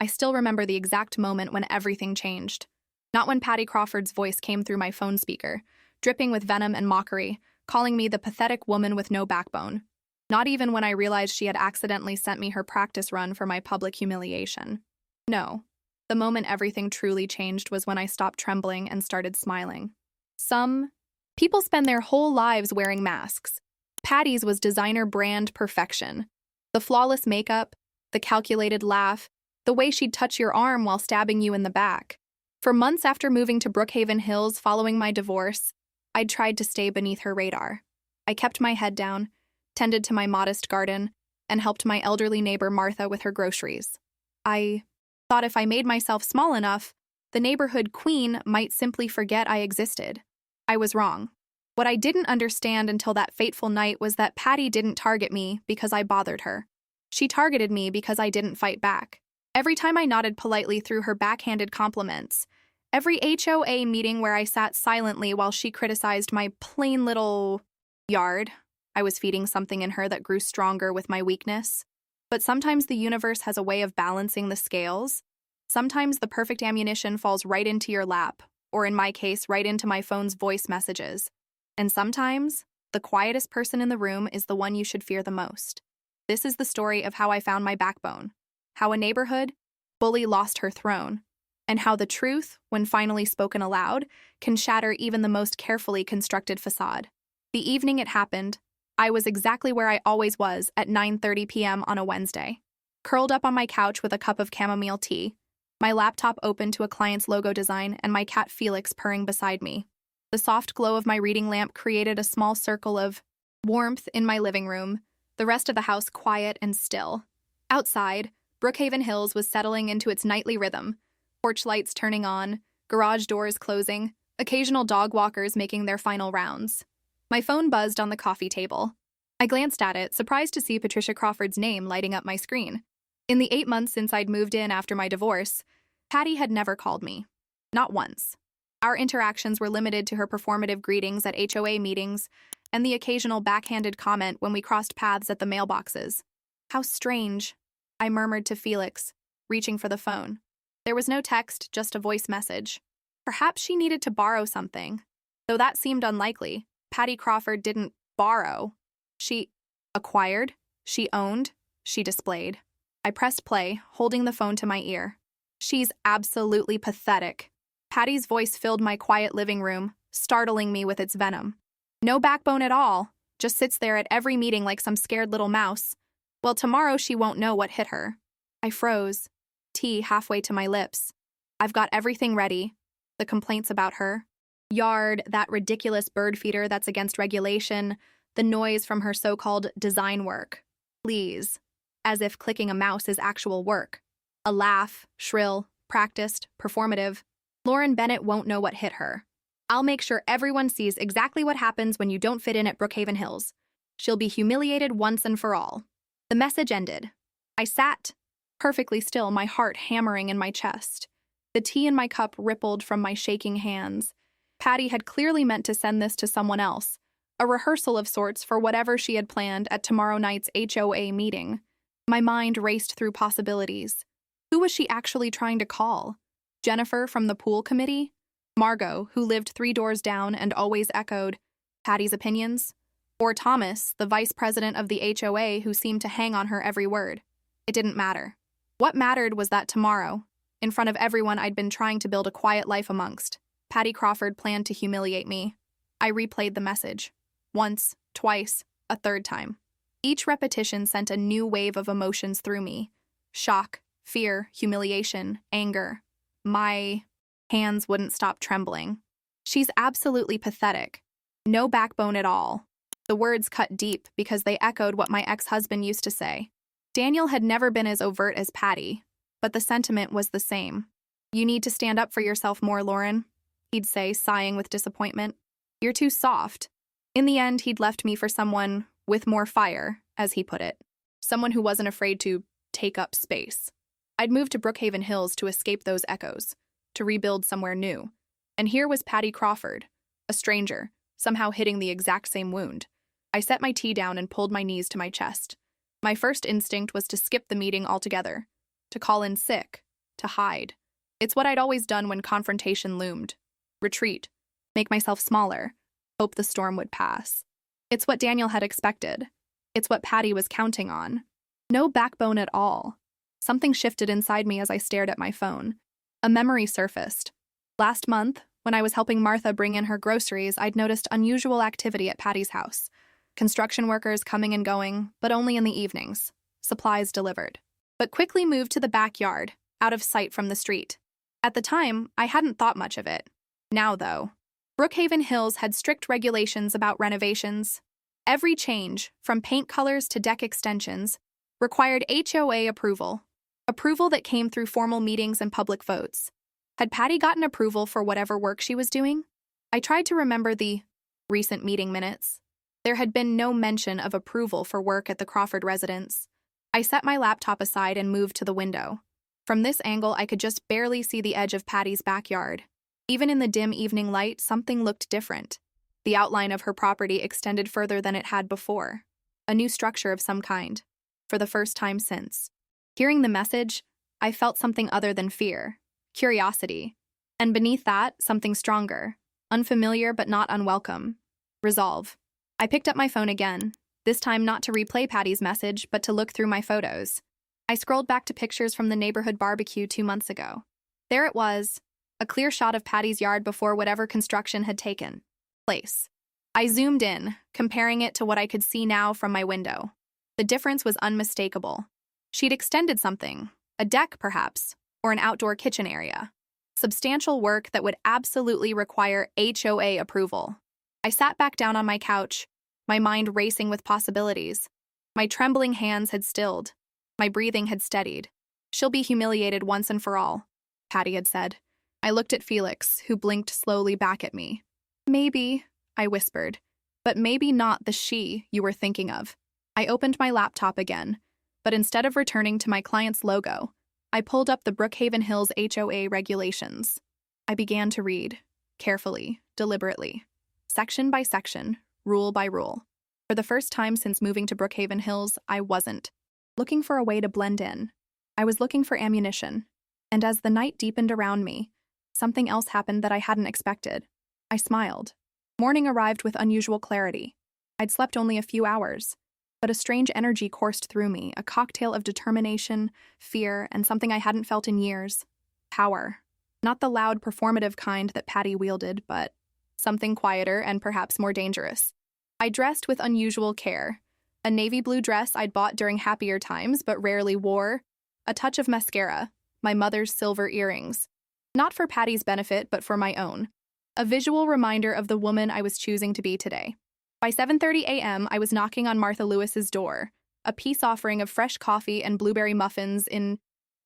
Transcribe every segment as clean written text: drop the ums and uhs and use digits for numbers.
I still remember the exact moment when everything changed. Not when Patty Crawford's voice came through my phone speaker, dripping with venom and mockery, calling me the pathetic woman with no backbone. Not even when I realized she had accidentally sent me her practice run for my public humiliation. No. The moment everything truly changed was when I stopped trembling and started smiling. Some people spend their whole lives wearing masks. Patty's was designer brand perfection. The flawless makeup, the calculated laugh, the way she'd touch your arm while stabbing you in the back. For months after moving to Brookhaven Hills following my divorce, I'd tried to stay beneath her radar. I kept my head down, tended to my modest garden, and helped my elderly neighbor Martha with her groceries. I thought if I made myself small enough, the neighborhood queen might simply forget I existed. I was wrong. What I didn't understand until that fateful night was that Patty didn't target me because I bothered her. She targeted me because I didn't fight back. Every time I nodded politely through her backhanded compliments, every HOA meeting where I sat silently while she criticized my plain little yard, I was feeding something in her that grew stronger with my weakness. But sometimes the universe has a way of balancing the scales. Sometimes the perfect ammunition falls right into your lap, or in my case, right into my phone's voice messages. And sometimes, the quietest person in the room is the one you should fear the most. This is the story of how I found my backbone, how a neighborhood bully lost her throne, and how the truth, when finally spoken aloud, can shatter even the most carefully constructed facade. The evening it happened, I was exactly where I always was at 9:30 p.m. on a Wednesday, curled up on my couch with a cup of chamomile tea, my laptop open to a client's logo design, and my cat Felix purring beside me. The soft glow of my reading lamp created a small circle of warmth in my living room, the rest of the house quiet and still. Outside, Brookhaven Hills was settling into its nightly rhythm, porch lights turning on, garage doors closing, occasional dog walkers making their final rounds. My phone buzzed on the coffee table. I glanced at it, surprised to see Patricia Crawford's name lighting up my screen. In the 8 months since I'd moved in after my divorce, Patty had never called me. Not once. Our interactions were limited to her performative greetings at HOA meetings and the occasional backhanded comment when we crossed paths at the mailboxes. How strange, I murmured to Felix, reaching for the phone. There was no text, just a voice message. Perhaps she needed to borrow something. Though that seemed unlikely, Patty Crawford didn't borrow. She acquired, she owned, she displayed. I pressed play, holding the phone to my ear. She's absolutely pathetic. Patty's voice filled my quiet living room, startling me with its venom. No backbone at all, just sits there at every meeting like some scared little mouse. Well, tomorrow she won't know what hit her. I froze, tea halfway to my lips. I've got everything ready. The complaints about her. Yard, that ridiculous bird feeder that's against regulation, the noise from her so-called design work. Please. As if clicking a mouse is actual work. A laugh, shrill, practiced, performative. Lauren Bennett won't know what hit her. I'll make sure everyone sees exactly what happens when you don't fit in at Brookhaven Hills. She'll be humiliated once and for all. The message ended. I sat, perfectly still, my heart hammering in my chest. The tea in my cup rippled from my shaking hands. Patty had clearly meant to send this to someone else, a rehearsal of sorts for whatever she had planned at tomorrow night's HOA meeting. My mind raced through possibilities. Who was she actually trying to call? Jennifer from the pool committee? Margot, who lived 3 doors down and always echoed Patty's opinions? Or Thomas, the vice president of the HOA who seemed to hang on her every word? It didn't matter. What mattered was that tomorrow, in front of everyone I'd been trying to build a quiet life amongst, Patty Crawford planned to humiliate me. I replayed the message. Once, twice, a third time. Each repetition sent a new wave of emotions through me. Shock, fear, humiliation, anger. My hands wouldn't stop trembling. She's absolutely pathetic. No backbone at all. The words cut deep because they echoed what my ex-husband used to say. Daniel had never been as overt as Patty, but the sentiment was the same. You need to stand up for yourself more, Lauren, he'd say, sighing with disappointment. You're too soft. In the end, he'd left me for someone with more fire, as he put it. Someone who wasn't afraid to take up space. I'd moved to Brookhaven Hills to escape those echoes, to rebuild somewhere new. And here was Patty Crawford, a stranger, somehow hitting the exact same wound. I set my tea down and pulled my knees to my chest. My first instinct was to skip the meeting altogether, to call in sick, to hide. It's what I'd always done when confrontation loomed. Retreat, make myself smaller, hope the storm would pass. It's what Daniel had expected. It's what Patty was counting on. No backbone at all. Something shifted inside me as I stared at my phone. A memory surfaced. Last month, when I was helping Martha bring in her groceries, I'd noticed unusual activity at Patty's house. Construction workers coming and going, but only in the evenings. Supplies delivered. But quickly moved to the backyard, out of sight from the street. At the time, I hadn't thought much of it. Now, though, Brookhaven Hills had strict regulations about renovations. Every change, from paint colors to deck extensions, required HOA approval. Approval that came through formal meetings and public votes. Had Patty gotten approval for whatever work she was doing? I tried to remember the recent meeting minutes. There had been no mention of approval for work at the Crawford residence. I set my laptop aside and moved to the window. From this angle, I could just barely see the edge of Patty's backyard. Even in the dim evening light, something looked different. The outline of her property extended further than it had before. A new structure of some kind. For the first time since. Hearing the message, I felt something other than fear. Curiosity. And beneath that, something stronger. Unfamiliar but not unwelcome. Resolve. I picked up my phone again, this time not to replay Patty's message, but to look through my photos. I scrolled back to pictures from the neighborhood barbecue 2 months ago. There it was, a clear shot of Patty's yard before whatever construction had taken place. I zoomed in, comparing it to what I could see now from my window. The difference was unmistakable. She'd extended something, a deck perhaps, or an outdoor kitchen area. Substantial work that would absolutely require HOA approval. I sat back down on my couch, my mind racing with possibilities. My trembling hands had stilled. My breathing had steadied. She'll be humiliated once and for all, Patty had said. I looked at Felix, who blinked slowly back at me. Maybe, I whispered, but maybe not the she you were thinking of. I opened my laptop again, but instead of returning to my client's logo, I pulled up the Brookhaven Hills HOA regulations. I began to read, carefully, deliberately, section by section, rule by rule. For the first time since moving to Brookhaven Hills, I wasn't looking for a way to blend in. I was looking for ammunition. And as the night deepened around me, something else happened that I hadn't expected. I smiled. Morning arrived with unusual clarity. I'd slept only a few hours, but a strange energy coursed through me, a cocktail of determination, fear, and something I hadn't felt in years. Power. Not the loud, performative kind that Patty wielded, but something quieter and perhaps more dangerous. I dressed with unusual care. A navy blue dress I'd bought during happier times but rarely wore, a touch of mascara, my mother's silver earrings. Not for Patty's benefit, but for my own. A visual reminder of the woman I was choosing to be today. By 7:30 a.m., I was knocking on Martha Lewis's door, a peace offering of fresh coffee and blueberry muffins in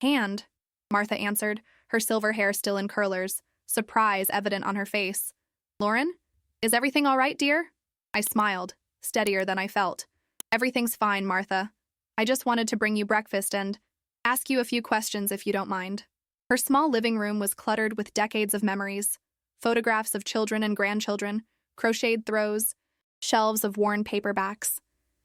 hand. Martha answered, her silver hair still in curlers, surprise evident on her face. Lauren, is everything all right, dear? I smiled, steadier than I felt. Everything's fine, Martha. I just wanted to bring you breakfast and ask you a few questions if you don't mind. Her small living room was cluttered with decades of memories, photographs of children and grandchildren, crocheted throws, shelves of worn paperbacks.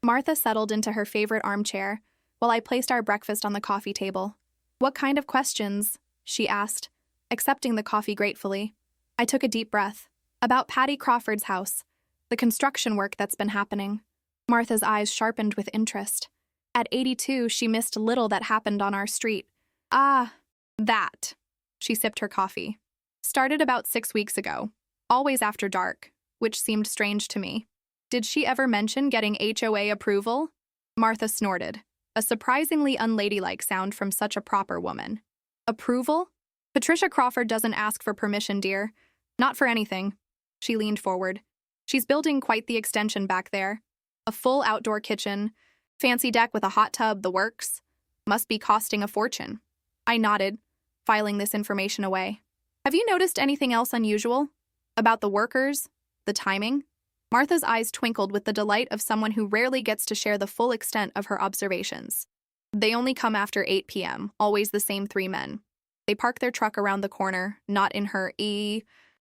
Martha settled into her favorite armchair while I placed our breakfast on the coffee table. What kind of questions? She asked, accepting the coffee gratefully. I took a deep breath. About Patty Crawford's house, the construction work that's been happening. Martha's eyes sharpened with interest. At 82, she missed little that happened on our street. Ah, that. She sipped her coffee. Started about 6 weeks ago, always after dark, which seemed strange to me. Did she ever mention getting HOA approval? Martha snorted, a surprisingly unladylike sound from such a proper woman. Approval? Patricia Crawford doesn't ask for permission, dear. Not for anything. She leaned forward. She's building quite the extension back there. A full outdoor kitchen, fancy deck with a hot tub, the works. Must be costing a fortune. I nodded, filing this information away. Have you noticed anything else unusual? About the workers? The timing? Martha's eyes twinkled with the delight of someone who rarely gets to share the full extent of her observations. They only come after 8 p.m., always the same 3 men. They park their truck around the corner, not in her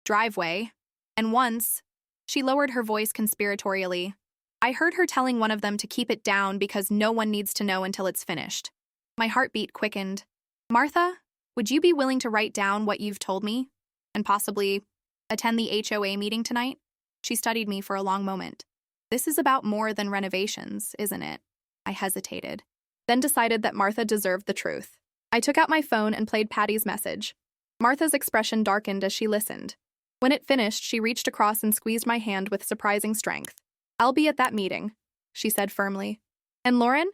driveway. And once, she lowered her voice conspiratorially. I heard her telling one of them to keep it down because no one needs to know until it's finished. My heartbeat quickened. Martha, Would you be willing to write down what you've told me and possibly attend the HOA meeting tonight? She studied me for a long moment. This is about more than renovations, isn't it? I hesitated, then decided that Martha deserved the truth. I took out my phone and played Patty's message. Martha's expression darkened as she listened. When it finished, she reached across and squeezed my hand with surprising strength. "I'll be at that meeting," she said firmly. "And Lauren?"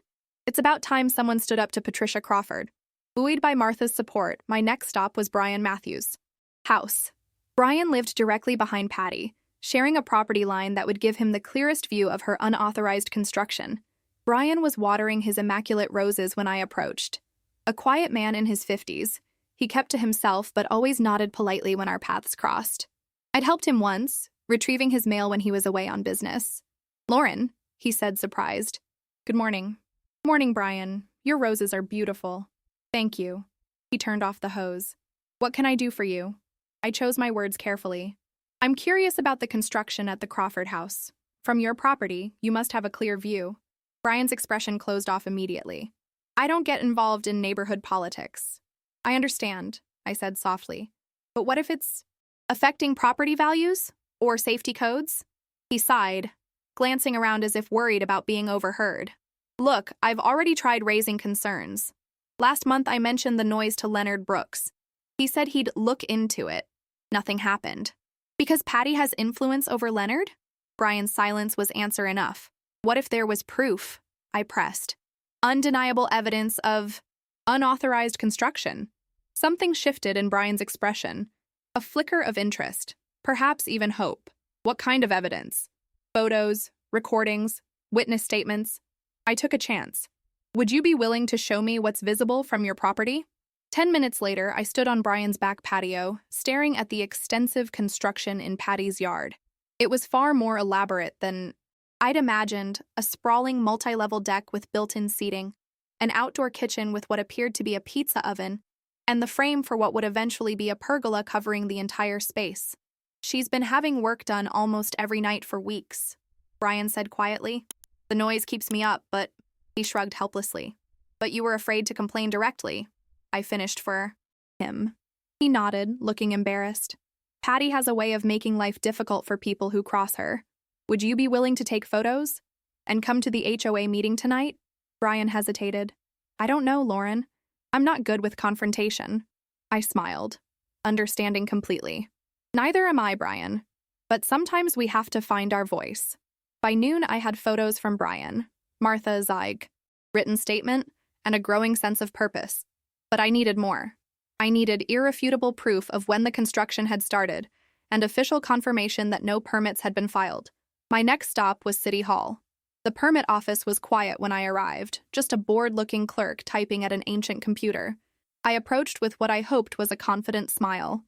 It's about time someone stood up to Patricia Crawford. Buoyed by Martha's support, my next stop was Brian Matthews' house. Brian lived directly behind Patty, sharing a property line that would give him the clearest view of her unauthorized construction. Brian was watering his immaculate roses when I approached. A quiet man in his 50s, he kept to himself but always nodded politely when our paths crossed. I'd helped him once, retrieving his mail when he was away on business. "Lauren," he said, surprised. "Good morning." "Morning, Brian. Your roses are beautiful." "Thank you." He turned off the hose. "What can I do for you?" I chose my words carefully. "I'm curious about the construction at the Crawford house. From your property, you must have a clear view." Brian's expression closed off immediately. "I don't get involved in neighborhood politics." "I understand," I said softly. "But what if it's affecting property values or safety codes?" He sighed, glancing around as if worried about being overheard. "Look, I've already tried raising concerns. Last month I mentioned the noise to Leonard Brooks. He said he'd look into it. Nothing happened. Because Patty has influence over Leonard?" Brian's silence was answer enough. "What if there was proof?" I pressed. "Undeniable evidence of unauthorized construction." Something shifted in Brian's expression. A flicker of interest, perhaps even hope. "What kind of evidence?" "Photos, recordings, witness statements." I took a chance. "Would you be willing to show me what's visible from your property?" 10 minutes later, I stood on Brian's back patio, staring at the extensive construction in Patty's yard. It was far more elaborate than I'd imagined: a sprawling multi-level deck with built-in seating, an outdoor kitchen with what appeared to be a pizza oven, and the frame for what would eventually be a pergola covering the entire space. "She's been having work done almost every night for weeks," Brian said quietly. "The noise keeps me up, but..." He shrugged helplessly. "But you were afraid to complain directly," I finished for him. He nodded, looking embarrassed. "Patty has a way of making life difficult for people who cross her. Would you be willing to take photos and come to the HOA meeting tonight?" Brian hesitated. "I don't know, Lauren. I'm not good with confrontation." I smiled, understanding completely. "Neither am I, Brian. But sometimes we have to find our voice." By noon, I had photos from Brian, Martha Zeig, written statement, and a growing sense of purpose. But I needed more. I needed irrefutable proof of when the construction had started and official confirmation that no permits had been filed. My next stop was City Hall. The permit office was quiet when I arrived, just a bored-looking clerk typing at an ancient computer. I approached with what I hoped was a confident smile.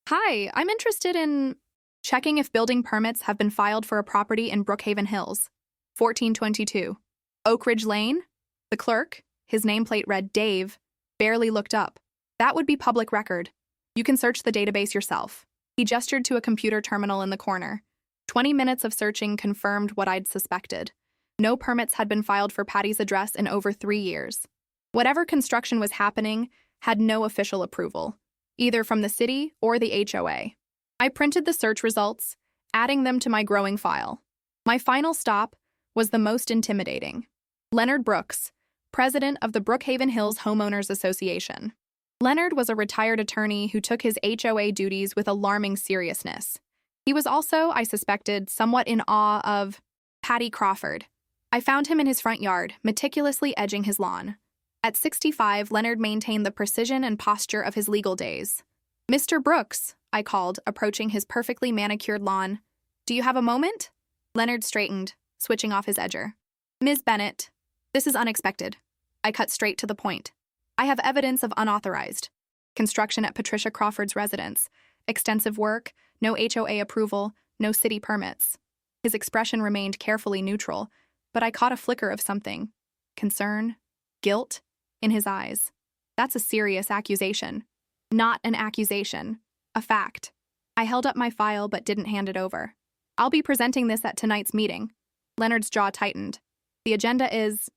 "Hi, I'm interested in checking if building permits have been filed for a property in Brookhaven Hills, 1422. Oak Ridge Lane?" The clerk, his nameplate read Dave, barely looked up. "That would be public record. You can search the database yourself." He gestured to a computer terminal in the corner. 20 minutes of searching confirmed what I'd suspected. No permits had been filed for Patty's address in over 3 years. Whatever construction was happening had no official approval, either from the city or the HOA. I printed the search results, adding them to my growing file. My final stop was the most intimidating. Leonard Brooks, president of the Brookhaven Hills Homeowners Association. Leonard was a retired attorney who took his HOA duties with alarming seriousness. He was also, I suspected, somewhat in awe of Patty Crawford. I found him in his front yard, meticulously edging his lawn. At 65, Leonard maintained the precision and posture of his legal days. "Mr. Brooks," I called, approaching his perfectly manicured lawn. "Do you have a moment?" Leonard straightened, switching off his edger. "Ms. Bennett, this is unexpected." I cut straight to the point. "I have evidence of unauthorized construction at Patricia Crawford's residence. Extensive work, no HOA approval, no city permits." His expression remained carefully neutral, but I caught a flicker of something. Concern, guilt, in his eyes. "That's a serious accusation." "Not an accusation. A fact." I held up my file but didn't hand it over. "I'll be presenting this at tonight's meeting." Leonard's jaw tightened. "The agenda is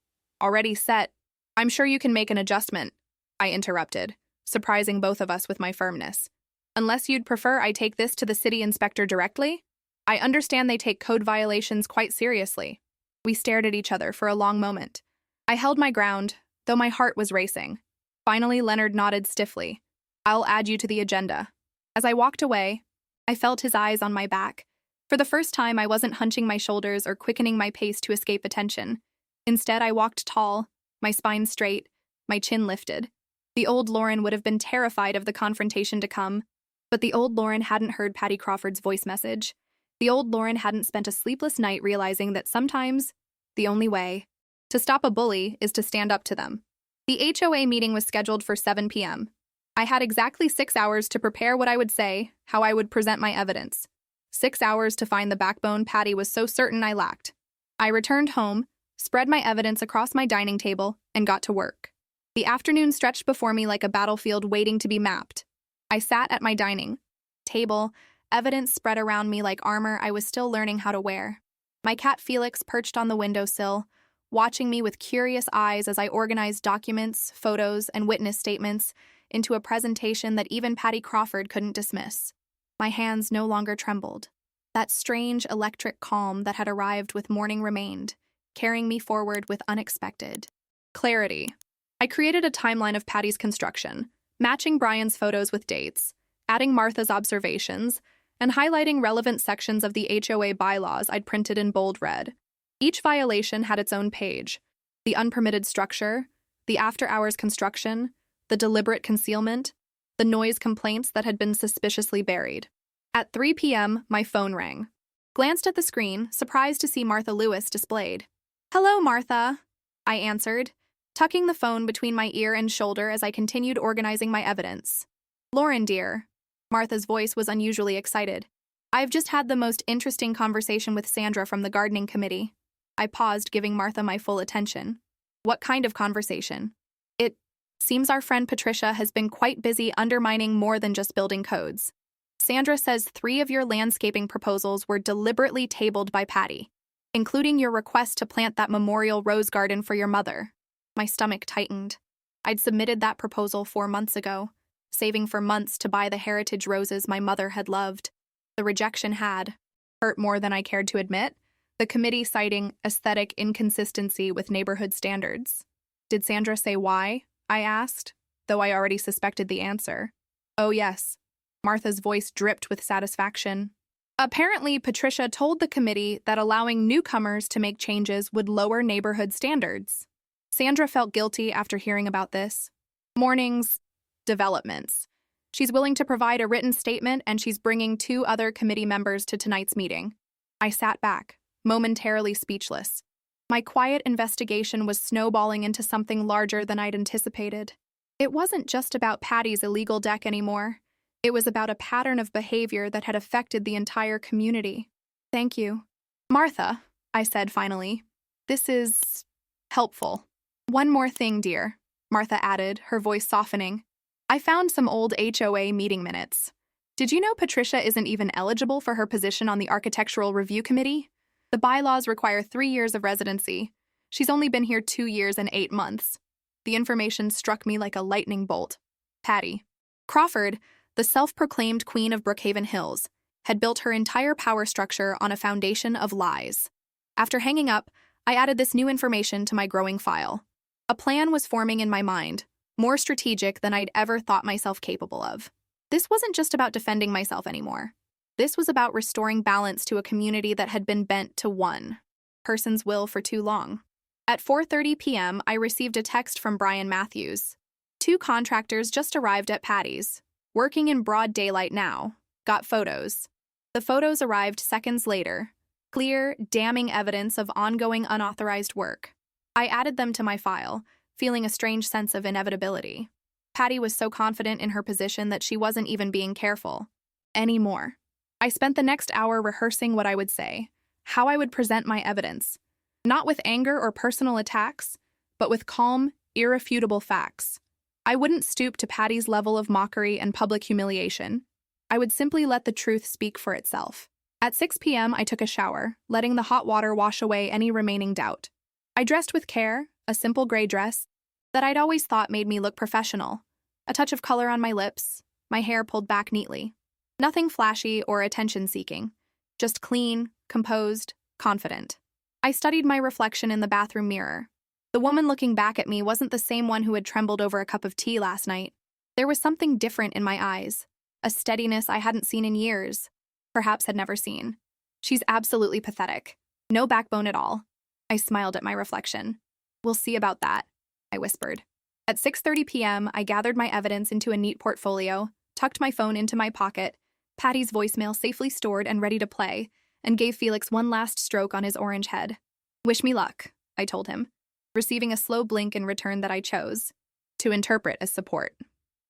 already set." "I'm sure you can make an adjustment," I interrupted, surprising both of us with my firmness. Unless you'd prefer I take this to the city inspector directly? I understand they take code violations quite seriously. We stared at each other for a long moment. I held my ground, though my heart was racing. Finally, Leonard nodded stiffly. I'll add you to the agenda. As I walked away, I felt his eyes on my back. For the first time, I wasn't hunching my shoulders or quickening my pace to escape attention. Instead, I walked tall, my spine straight, my chin lifted. The old Lauren would have been terrified of the confrontation to come, but the old Lauren hadn't heard Patty Crawford's voice message. The old Lauren hadn't spent a sleepless night realizing that sometimes the only way to stop a bully is to stand up to them. The HOA meeting was scheduled for 7 p.m. I had exactly 6 hours to prepare what I would say, how I would present my evidence. 6 hours to find the backbone Patty was so certain I lacked. I returned home, spread my evidence across my dining table, and got to work. The afternoon stretched before me like a battlefield waiting to be mapped. I sat at my dining table, evidence spread around me like armor I was still learning how to wear. My cat Felix perched on the windowsill, watching me with curious eyes as I organized documents, photos, and witness statements into a presentation that even Patty Crawford couldn't dismiss. My hands no longer trembled. That strange electric calm that had arrived with morning remained, carrying me forward with unexpected clarity. I created a timeline of Patty's construction, matching Brian's photos with dates, adding Martha's observations, and highlighting relevant sections of the HOA bylaws I'd printed in bold red. Each violation had its own page: the unpermitted structure, the after-hours construction, the deliberate concealment, the noise complaints that had been suspiciously buried. At 3 p.m., my phone rang. Glanced at the screen, surprised to see Martha Lewis displayed. "Hello, Martha," I answered, tucking the phone between my ear and shoulder as I continued organizing my evidence. "Lauren, dear." Martha's voice was unusually excited. "I've just had the most interesting conversation with Sandra from the gardening committee." I paused, giving Martha my full attention. "What kind of conversation?" "It seems our friend Patricia has been quite busy undermining more than just building codes. Sandra says 3 of your landscaping proposals were deliberately tabled by Patty, including your request to plant that memorial rose garden for your mother." My stomach tightened. I'd submitted that proposal 4 months ago, saving for months to buy the heritage roses my mother had loved. The rejection had hurt more than I cared to admit, the committee citing aesthetic inconsistency with neighborhood standards. "Did Sandra say why?" I asked, though I already suspected the answer. "Oh, yes." Martha's voice dripped with satisfaction. "Apparently, Patricia told the committee that allowing newcomers to make changes would lower neighborhood standards. Sandra felt guilty after hearing about this. Morning's developments. She's willing to provide a written statement, and she's bringing 2 other committee members to tonight's meeting." I sat back, momentarily speechless. My quiet investigation was snowballing into something larger than I'd anticipated. It wasn't just about Patty's illegal deck anymore. It was about a pattern of behavior that had affected the entire community. "Thank you, Martha," I said finally. "This is helpful." "One more thing, dear," Martha added, her voice softening. "I found some old HOA meeting minutes. Did you know Patricia isn't even eligible for her position on the Architectural Review Committee? The bylaws require 3 years of residency. She's only been here 2 years and 8 months. The information struck me like a lightning bolt. Patty Crawford, the self-proclaimed queen of Brookhaven Hills, had built her entire power structure on a foundation of lies. After hanging up, I added this new information to my growing file. A plan was forming in my mind, more strategic than I'd ever thought myself capable of. This wasn't just about defending myself anymore. This was about restoring balance to a community that had been bent to one person's will for too long. At 4:30 p.m., I received a text from Brian Matthews. 2 contractors just arrived at Patty's, working in broad daylight now. Got photos. The photos arrived seconds later. Clear, damning evidence of ongoing unauthorized work. I added them to my file, feeling a strange sense of inevitability. Patty was so confident in her position that she wasn't even being careful anymore. I spent the next hour rehearsing what I would say, how I would present my evidence, not with anger or personal attacks, but with calm, irrefutable facts. I wouldn't stoop to Patty's level of mockery and public humiliation. I would simply let the truth speak for itself. At 6 p.m., I took a shower, letting the hot water wash away any remaining doubt. I dressed with care, a simple gray dress that I'd always thought made me look professional. A touch of color on my lips, my hair pulled back neatly. Nothing flashy or attention-seeking, just clean, composed, confident. I studied my reflection in the bathroom mirror. The woman looking back at me wasn't the same one who had trembled over a cup of tea last night. There was something different in my eyes, a steadiness I hadn't seen in years, perhaps had never seen. She's absolutely pathetic. No backbone at all. I smiled at my reflection. We'll see about that, I whispered. At 6:30 p.m., I gathered my evidence into a neat portfolio, tucked my phone into my pocket, Patty's voicemail safely stored and ready to play, and gave Felix one last stroke on his orange head. Wish me luck, I told him, receiving a slow blink in return that I chose to interpret as support.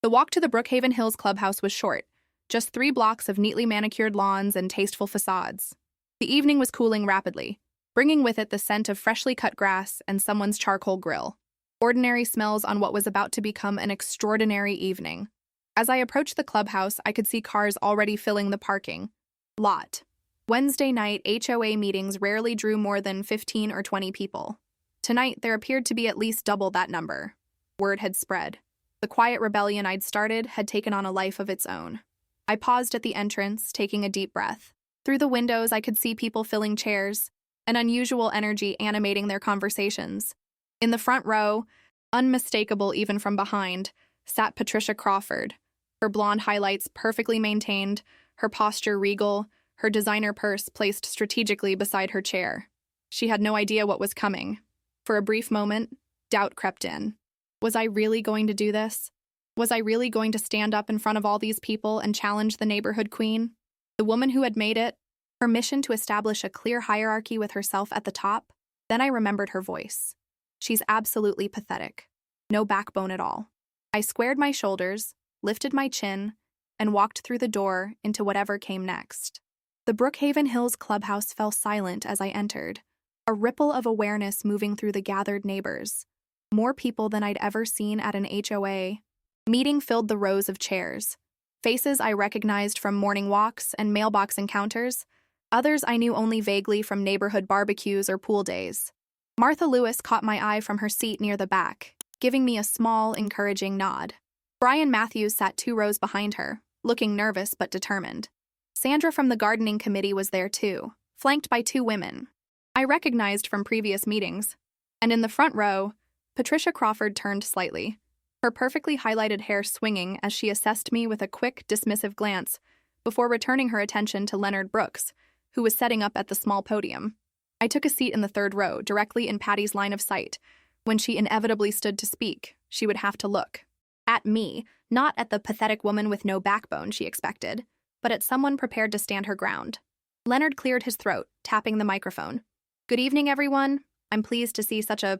The walk to the Brookhaven Hills clubhouse was short, just 3 blocks of neatly manicured lawns and tasteful facades. The evening was cooling rapidly, bringing with it the scent of freshly cut grass and someone's charcoal grill. Ordinary smells on what was about to become an extraordinary evening. As I approached the clubhouse, I could see cars already filling the parking lot. Wednesday night HOA meetings rarely drew more than 15 or 20 people. Tonight, there appeared to be at least double that number. Word had spread. The quiet rebellion I'd started had taken on a life of its own. I paused at the entrance, taking a deep breath. Through the windows, I could see people filling chairs, an unusual energy animating their conversations. In the front row, unmistakable even from behind, sat Patricia Crawford, her blonde highlights perfectly maintained, her posture regal, her designer purse placed strategically beside her chair. She had no idea what was coming. For a brief moment, doubt crept in. Was I really going to do this? Was I really going to stand up in front of all these people and challenge the neighborhood queen? The woman who had made it, her mission to establish a clear hierarchy with herself at the top? Then I remembered her voice. She's absolutely pathetic. No backbone at all. I squared my shoulders, lifted my chin, and walked through the door into whatever came next. The Brookhaven Hills clubhouse fell silent as I entered, a ripple of awareness moving through the gathered neighbors. More people than I'd ever seen at an HOA. Meeting filled the rows of chairs. Faces I recognized from morning walks and mailbox encounters, others I knew only vaguely from neighborhood barbecues or pool days. Martha Lewis caught my eye from her seat near the back, giving me a small, encouraging nod. Brian Matthews sat 2 rows behind her, looking nervous but determined. Sandra from the gardening committee was there too, flanked by 2 women I recognized from previous meetings. And in the front row, Patricia Crawford turned slightly, her perfectly highlighted hair swinging as she assessed me with a quick, dismissive glance before returning her attention to Leonard Brooks, who was setting up at the small podium. I took a seat in the 3rd row, directly in Patty's line of sight. When she inevitably stood to speak, she would have to look at me, not at the pathetic woman with no backbone she expected, but at someone prepared to stand her ground. Leonard cleared his throat, tapping the microphone. Good evening, everyone. I'm pleased to see such a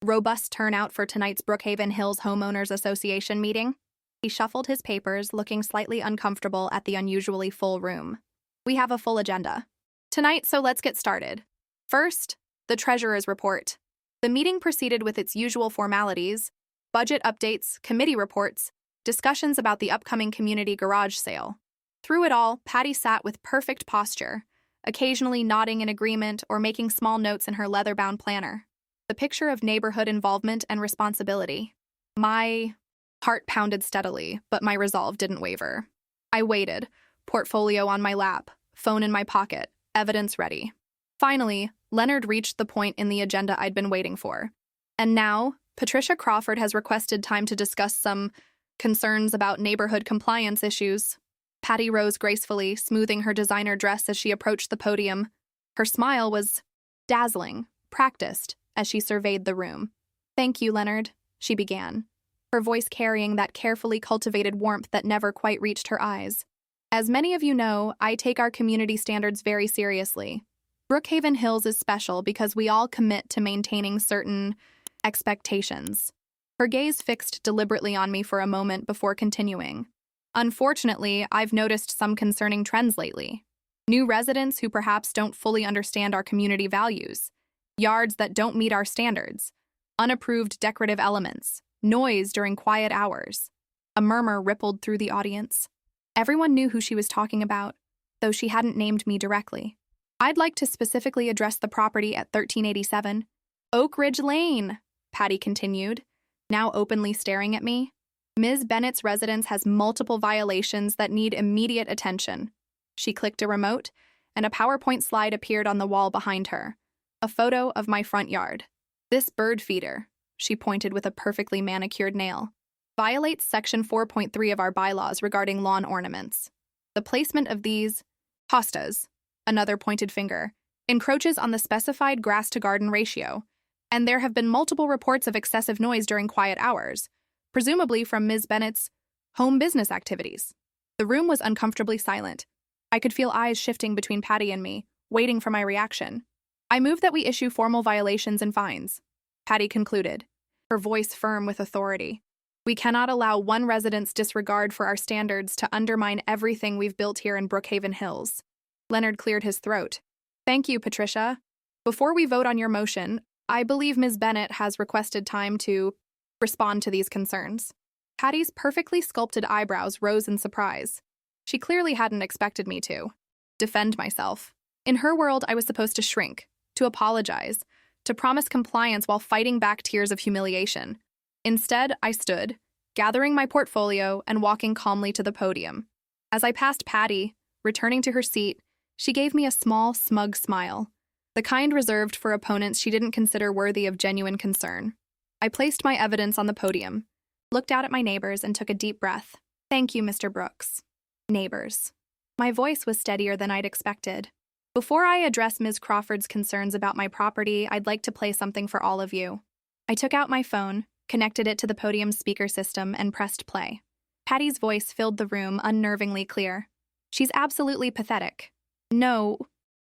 robust turnout for tonight's Brookhaven Hills Homeowners Association meeting. He shuffled his papers, looking slightly uncomfortable at the unusually full room. We have a full agenda tonight, so let's get started. First, the treasurer's report. The meeting proceeded with its usual formalities: budget updates, committee reports, discussions about the upcoming community garage sale. Through it all, Patty sat with perfect posture, occasionally nodding in agreement or making small notes in her leather-bound planner. The picture of neighborhood involvement and responsibility. My heart pounded steadily, but my resolve didn't waver. I waited, portfolio on my lap, phone in my pocket, evidence ready. Finally, Leonard reached the point in the agenda I'd been waiting for. And now, Patricia Crawford has requested time to discuss some concerns about neighborhood compliance issues. Patty rose gracefully, smoothing her designer dress as she approached the podium. Her smile was dazzling, practiced, as she surveyed the room. Thank you, Leonard, she began, her voice carrying that carefully cultivated warmth that never quite reached her eyes. As many of you know, I take our community standards very seriously. Brookhaven Hills is special because we all commit to maintaining certain expectations. Her gaze fixed deliberately on me for a moment before continuing. Unfortunately, I've noticed some concerning trends lately. New residents who perhaps don't fully understand our community values, yards that don't meet our standards, unapproved decorative elements, noise during quiet hours. A murmur rippled through the audience. Everyone knew who she was talking about, though she hadn't named me directly. I'd like to specifically address the property at 1387 Oak Ridge Lane, Patty continued, now openly staring at me. Ms. Bennett's residence has multiple violations that need immediate attention. She clicked a remote, and a PowerPoint slide appeared on the wall behind her. A photo of my front yard. This bird feeder, she pointed with a perfectly manicured nail, violates Section 4.3 of our bylaws regarding lawn ornaments. The placement of these hostas, another pointed finger, encroaches on the specified grass-to-garden ratio, and there have been multiple reports of excessive noise during quiet hours, presumably from Ms. Bennett's home business activities. The room was uncomfortably silent. I could feel eyes shifting between Patty and me, waiting for my reaction. I move that we issue formal violations and fines, Patty concluded, her voice firm with authority. We cannot allow one resident's disregard for our standards to undermine everything we've built here in Brookhaven Hills. Leonard cleared his throat. Thank you, Patricia. Before we vote on your motion, I believe Ms. Bennett has requested time to respond to these concerns. Patty's perfectly sculpted eyebrows rose in surprise. She clearly hadn't expected me to defend myself. In her world, I was supposed to shrink, to apologize, to promise compliance while fighting back tears of humiliation. Instead, I stood, gathering my portfolio and walking calmly to the podium. As I passed Patty, returning to her seat, she gave me a small, smug smile, the kind reserved for opponents she didn't consider worthy of genuine concern. I placed my evidence on the podium, looked out at my neighbors, and took a deep breath. Thank you, Mr. Brooks. Neighbors. My voice was steadier than I'd expected. Before I address Ms. Crawford's concerns about my property, I'd like to play something for all of you. I took out my phone, connected it to the podium's speaker system, and pressed play. Patty's voice filled the room, unnervingly clear. She's absolutely pathetic. No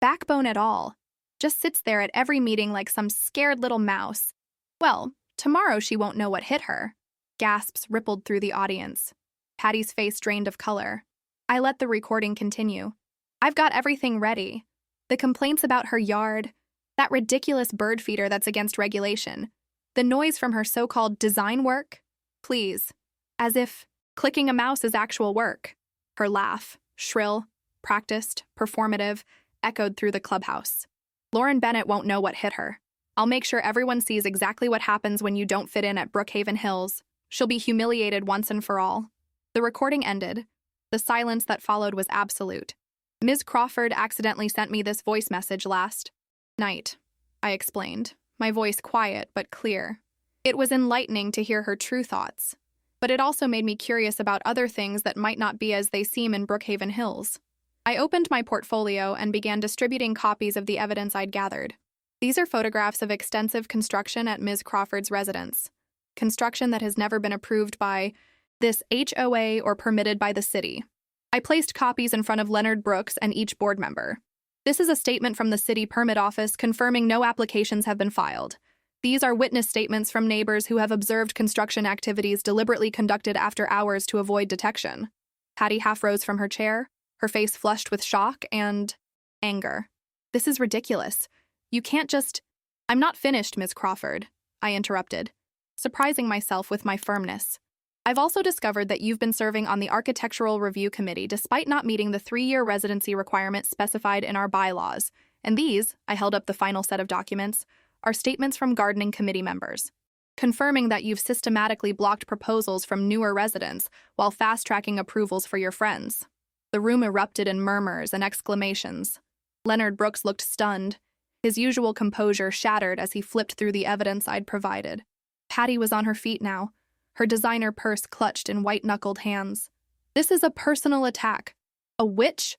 backbone at all. Just sits there at every meeting like some scared little mouse. Well, tomorrow she won't know what hit her. Gasps rippled through the audience. Patty's face drained of color. I let the recording continue. I've got everything ready. The complaints about her yard, that ridiculous bird feeder that's against regulation, the noise from her so-called design work. Please. As if clicking a mouse is actual work. Her laugh, shrill, practiced, performative, echoed through the clubhouse. Lauren Bennett won't know what hit her. I'll make sure everyone sees exactly what happens when you don't fit in at Brookhaven Hills. She'll be humiliated once and for all. The recording ended. The silence that followed was absolute. Ms. Crawford accidentally sent me this voice message last night, I explained, my voice quiet but clear. It was enlightening to hear her true thoughts, but it also made me curious about other things that might not be as they seem in Brookhaven Hills. I opened my portfolio and began distributing copies of the evidence I'd gathered. These are photographs of extensive construction at Ms. Crawford's residence. Construction that has never been approved by this HOA or permitted by the city. I placed copies in front of Leonard Brooks and each board member. This is a statement from the city permit office confirming no applications have been filed. These are witness statements from neighbors who have observed construction activities deliberately conducted after hours to avoid detection. Patty half rose from her chair, her face flushed with shock and anger. This is ridiculous. You can't just— I'm not finished, Ms. Crawford, I interrupted, surprising myself with my firmness. I've also discovered that you've been serving on the Architectural Review Committee despite not meeting the 3-year residency requirement specified in our bylaws, and these, I held up the final set of documents, are statements from gardening committee members, confirming that you've systematically blocked proposals from newer residents while fast-tracking approvals for your friends. The room erupted in murmurs and exclamations. Leonard Brooks looked stunned, his usual composure shattered as he flipped through the evidence I'd provided. Patty was on her feet now, her designer purse clutched in white-knuckled hands. This is a personal attack. A witch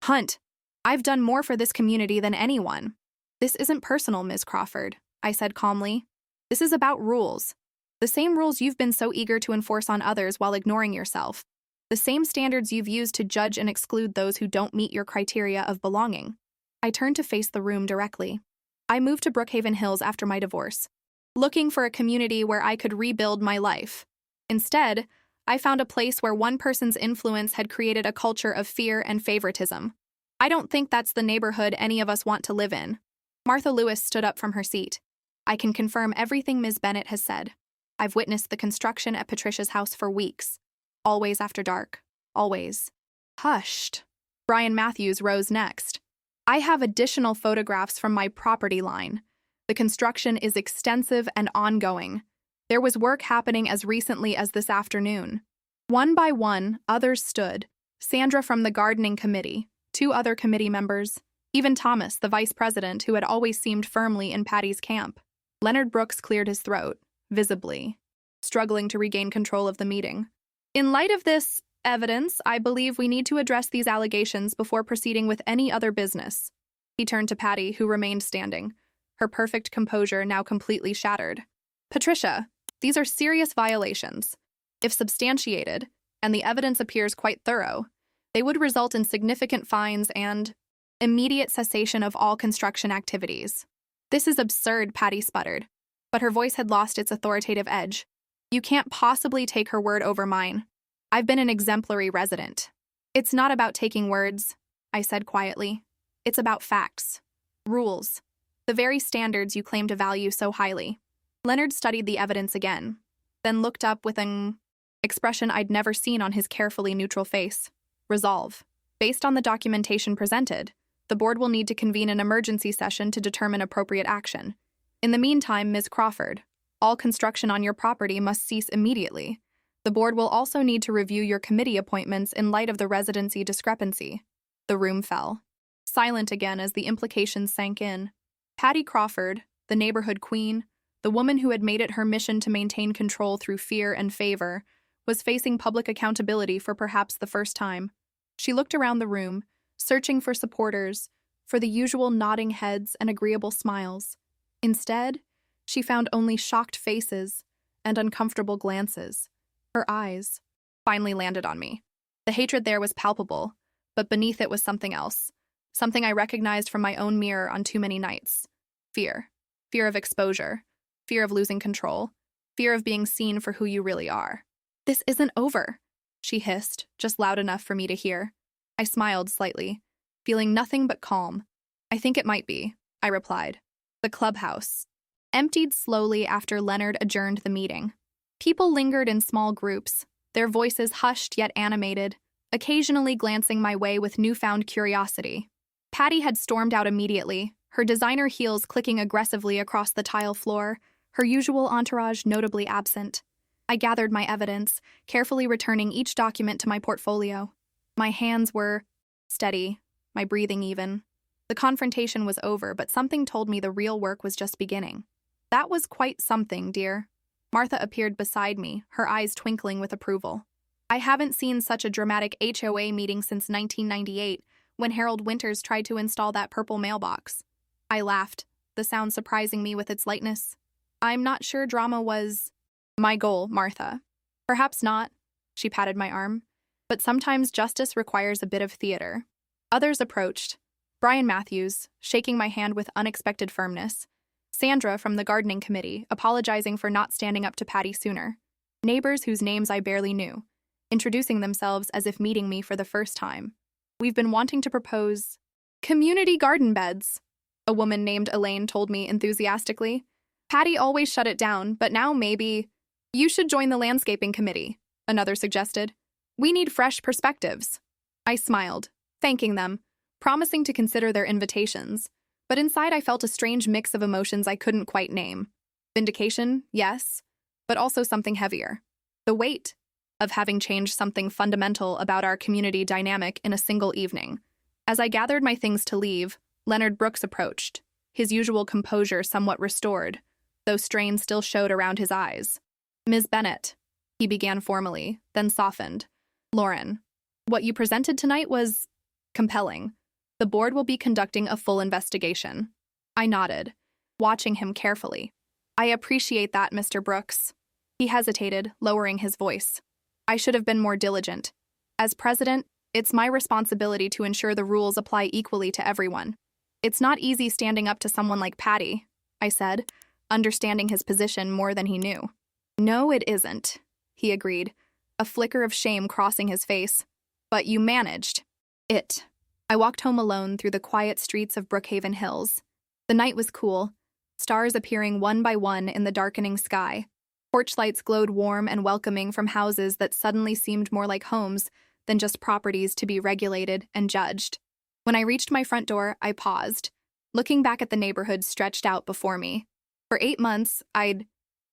hunt. I've done more for this community than anyone. This isn't personal, Ms. Crawford, I said calmly. This is about rules. The same rules you've been so eager to enforce on others while ignoring yourself. The same standards you've used to judge and exclude those who don't meet your criteria of belonging. I turned to face the room directly. I moved to Brookhaven Hills after my divorce, looking for a community where I could rebuild my life. Instead, I found a place where one person's influence had created a culture of fear and favoritism. I don't think that's the neighborhood any of us want to live in. Martha Lewis stood up from her seat. I can confirm everything Ms. Bennett has said. I've witnessed the construction at Patricia's house for weeks. Always after dark. Always. Hushed. Brian Matthews rose next. I have additional photographs from my property line. The construction is extensive and ongoing. There was work happening as recently as this afternoon. One by one, others stood. Sandra from the gardening committee, 2 other committee members, even Thomas, the vice president, who had always seemed firmly in Patty's camp. Leonard Brooks cleared his throat, visibly, struggling to regain control of the meeting. In light of this evidence, I believe we need to address these allegations before proceeding with any other business. He turned to Patty, who remained standing, her perfect composure now completely shattered. Patricia, these are serious violations. If substantiated, and the evidence appears quite thorough, they would result in significant fines and immediate cessation of all construction activities. This is absurd, Patty sputtered, but her voice had lost its authoritative edge. You can't possibly take her word over mine. I've been an exemplary resident. It's not about taking words, I said quietly. It's about facts, rules, the very standards you claim to value so highly. Leonard studied the evidence again, then looked up with an expression I'd never seen on his carefully neutral face. Resolve. Based on the documentation presented, the board will need to convene an emergency session to determine appropriate action. In the meantime, Ms. Crawford, all construction on your property must cease immediately. The board will also need to review your committee appointments in light of the residency discrepancy. The room fell. Silent again as the implications sank in. Patty Crawford, the neighborhood queen, the woman who had made it her mission to maintain control through fear and favor, was facing public accountability for perhaps the first time. She looked around the room, searching for supporters, for the usual nodding heads and agreeable smiles. Instead, she found only shocked faces and uncomfortable glances. Her eyes finally landed on me. The hatred there was palpable, but beneath it was something else, something I recognized from my own mirror on too many nights. Fear. Fear of exposure. Fear of losing control. Fear of being seen for who you really are. This isn't over, she hissed, just loud enough for me to hear. I smiled slightly, feeling nothing but calm. I think it might be, I replied. The clubhouse emptied slowly after Leonard adjourned the meeting. People lingered in small groups, their voices hushed yet animated, occasionally glancing my way with newfound curiosity. Patty had stormed out immediately, her designer heels clicking aggressively across the tile floor, her usual entourage notably absent. I gathered my evidence, carefully returning each document to my portfolio. My hands were steady, my breathing even. The confrontation was over, but something told me the real work was just beginning. That was quite something, dear. Martha appeared beside me, her eyes twinkling with approval. I haven't seen such a dramatic HOA meeting since 1998, when Harold Winters tried to install that purple mailbox. I laughed, the sound surprising me with its lightness. I'm not sure drama was my goal, Martha. Perhaps not, she patted my arm. But sometimes justice requires a bit of theater. Others approached. Brian Matthews, shaking my hand with unexpected firmness. Sandra from the gardening committee, apologizing for not standing up to Patty sooner. Neighbors whose names I barely knew, introducing themselves as if meeting me for the first time. We've been wanting to propose community garden beds, a woman named Elaine told me enthusiastically. Patty always shut it down, but now maybe you should join the landscaping committee, another suggested. We need fresh perspectives. I smiled, thanking them, promising to consider their invitations, but inside I felt a strange mix of emotions I couldn't quite name. Vindication, yes, but also something heavier. The weight of having changed something fundamental about our community dynamic in a single evening. As I gathered my things to leave, Leonard Brooks approached, his usual composure somewhat restored, though strain still showed around his eyes. Ms. Bennett, he began formally, then softened. Lauren, what you presented tonight was compelling. The board will be conducting a full investigation. I nodded, watching him carefully. I appreciate that, Mr. Brooks. He hesitated, lowering his voice. I should have been more diligent. As president, it's my responsibility to ensure the rules apply equally to everyone. It's not easy standing up to someone like Patty, I said, understanding his position more than he knew. No, it isn't, he agreed, a flicker of shame crossing his face. But you managed. It. I walked home alone through the quiet streets of Brookhaven Hills. The night was cool, stars appearing one by one in the darkening sky. Porch lights glowed warm and welcoming from houses that suddenly seemed more like homes than just properties to be regulated and judged. When I reached my front door, I paused, looking back at the neighborhood stretched out before me. For 8 months, I'd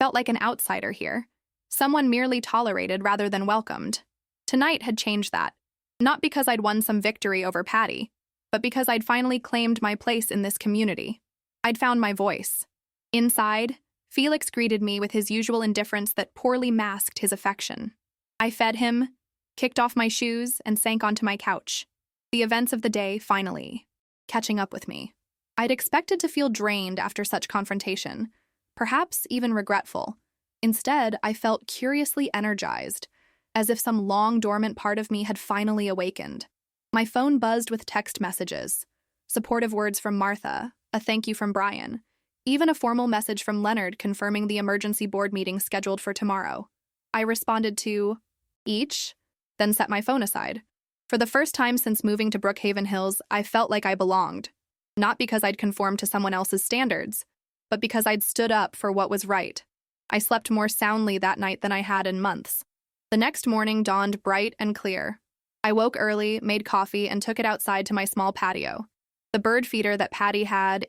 Felt like an outsider here. Someone merely tolerated rather than welcomed. Tonight had changed that. Not because I'd won some victory over Patty, but because I'd finally claimed my place in this community. I'd found my voice. Inside, Felix greeted me with his usual indifference that poorly masked his affection. I fed him, kicked off my shoes, and sank onto my couch. The events of the day, finally, catching up with me. I'd expected to feel drained after such confrontation, perhaps even regretful. Instead, I felt curiously energized, as if some long-dormant part of me had finally awakened. My phone buzzed with text messages, supportive words from Martha, a thank you from Brian, even a formal message from Leonard confirming the emergency board meeting scheduled for tomorrow. I responded to each, then set my phone aside. For the first time since moving to Brookhaven Hills, I felt like I belonged. Not because I'd conformed to someone else's standards, but because I'd stood up for what was right. I slept more soundly that night than I had in months. The next morning dawned bright and clear. I woke early, made coffee, and took it outside to my small patio. The bird feeder that Patty had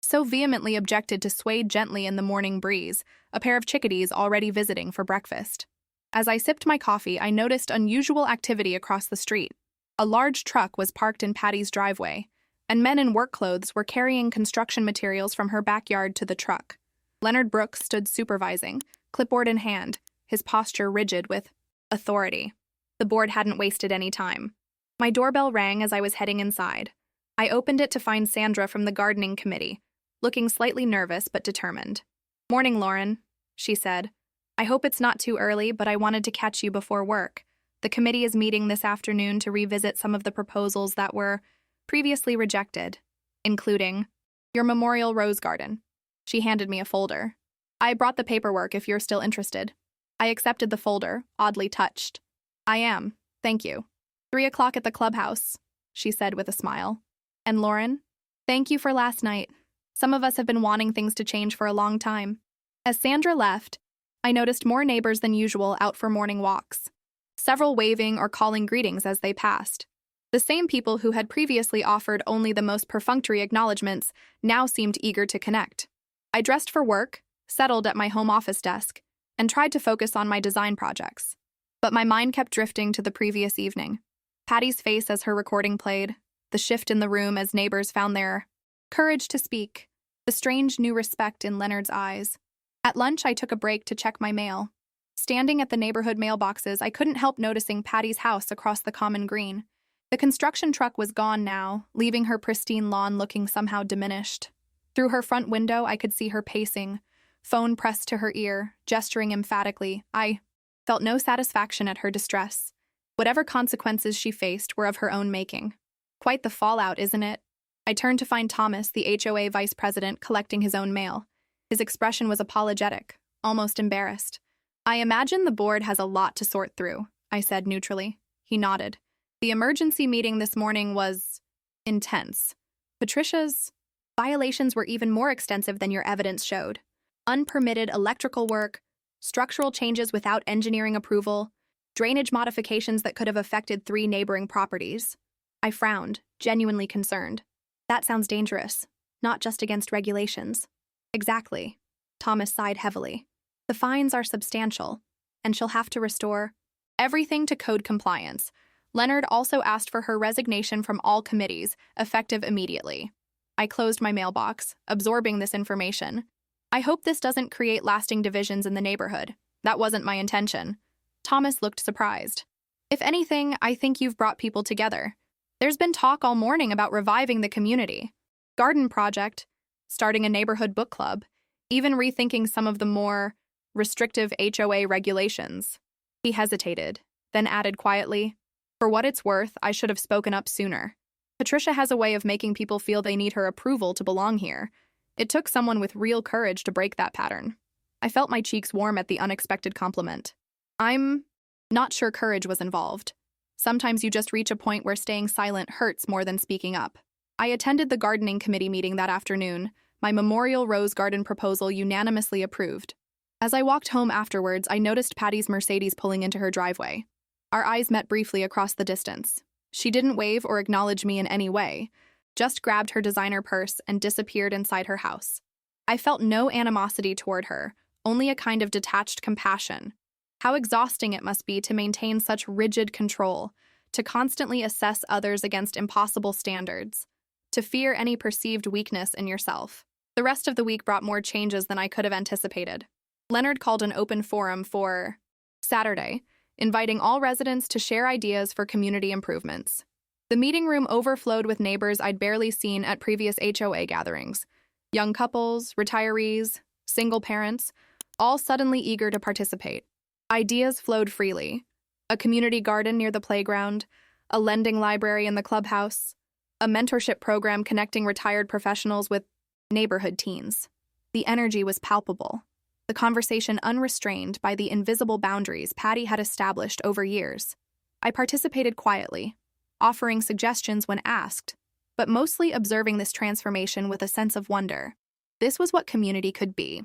so vehemently objected to swayed gently in the morning breeze, a pair of chickadees already visiting for breakfast. As I sipped my coffee, I noticed unusual activity across the street. A large truck was parked in Patty's driveway, and men in work clothes were carrying construction materials from her backyard to the truck. Leonard Brooks stood supervising, clipboard in hand, his posture rigid with authority. The board hadn't wasted any time. My doorbell rang as I was heading inside. I opened it to find Sandra from the gardening committee, looking slightly nervous but determined. "Morning, Lauren," she said. "I hope it's not too early, but I wanted to catch you before work. The committee is meeting this afternoon to revisit some of the proposals that were previously rejected, including your memorial rose garden." She handed me a folder. "I brought the paperwork if you're still interested." I accepted the folder, oddly touched. "I am, thank you. 3 o'clock at the clubhouse," she said with a smile. "And Lauren, thank you for last night. Some of us have been wanting things to change for a long time." As Sandra left, I noticed more neighbors than usual out for morning walks, several waving or calling greetings as they passed. The same people who had previously offered only the most perfunctory acknowledgments now seemed eager to connect. I dressed for work, settled at my home office desk, and tried to focus on my design projects. But my mind kept drifting to the previous evening. Patty's face as her recording played, the shift in the room as neighbors found their courage to speak, the strange new respect in Leonard's eyes. At lunch, I took a break to check my mail. Standing at the neighborhood mailboxes, I couldn't help noticing Patty's house across the common green. The construction truck was gone now, leaving her pristine lawn looking somehow diminished. Through her front window, I could see her pacing, phone pressed to her ear, gesturing emphatically. I felt no satisfaction at her distress. Whatever consequences she faced were of her own making. Quite the fallout, isn't it? I turned to find Thomas, the HOA vice president, collecting his own mail. His expression was apologetic, almost embarrassed. "I imagine the board has a lot to sort through," I said neutrally. He nodded. "The emergency meeting this morning was intense. Patricia's violations were even more extensive than your evidence showed. Unpermitted electrical work, structural changes without engineering approval, drainage modifications that could have affected 3 neighboring properties." I frowned, genuinely concerned. "That sounds dangerous, not just against regulations." "Exactly." Thomas sighed heavily. "The fines are substantial, and she'll have to restore everything to code compliance." Leonard also asked for her resignation from all committees, effective immediately. I closed my mailbox, absorbing this information. I hope this doesn't create lasting divisions in the neighborhood. That wasn't my intention. Thomas looked surprised. "If anything, I think you've brought people together. There's been talk all morning about reviving the community. Garden project, starting a neighborhood book club, even rethinking some of the more restrictive HOA regulations." He hesitated, then added quietly, "For what it's worth, I should have spoken up sooner. Patricia has a way of making people feel they need her approval to belong here. It took someone with real courage to break that pattern." I felt my cheeks warm at the unexpected compliment. "I'm not sure courage was involved. Sometimes you just reach a point where staying silent hurts more than speaking up." I attended the gardening committee meeting that afternoon, my memorial rose garden proposal unanimously approved. As I walked home afterwards, I noticed Patty's Mercedes pulling into her driveway. Our eyes met briefly across the distance. She didn't wave or acknowledge me in any way, just grabbed her designer purse and disappeared inside her house. I felt no animosity toward her, only a kind of detached compassion. How exhausting it must be to maintain such rigid control, to constantly assess others against impossible standards, to fear any perceived weakness in yourself. The rest of the week brought more changes than I could have anticipated. Leonard called an open forum for Saturday, inviting all residents to share ideas for community improvements. The meeting room overflowed with neighbors I'd barely seen at previous HOA gatherings. Young couples, retirees, single parents, all suddenly eager to participate. Ideas flowed freely. A community garden near the playground, a lending library in the clubhouse, a mentorship program connecting retired professionals with neighborhood teens. The energy was palpable. The conversation unrestrained by the invisible boundaries Patty had established over years. I participated quietly, offering suggestions when asked, but mostly observing this transformation with a sense of wonder. This was what community could be.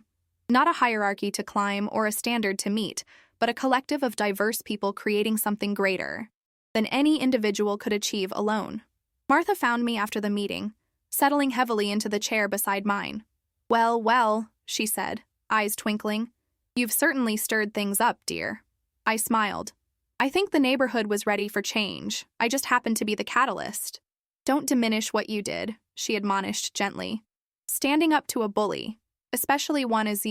Not a hierarchy to climb or a standard to meet, but a collective of diverse people creating something greater than any individual could achieve alone. Martha found me after the meeting, settling heavily into the chair beside mine. Well, she said, eyes twinkling. You've certainly stirred things up, dear. I smiled. I think the neighborhood was ready for change. I just happened to be the catalyst. Don't diminish what you did, she admonished gently. Standing up to a bully, especially one as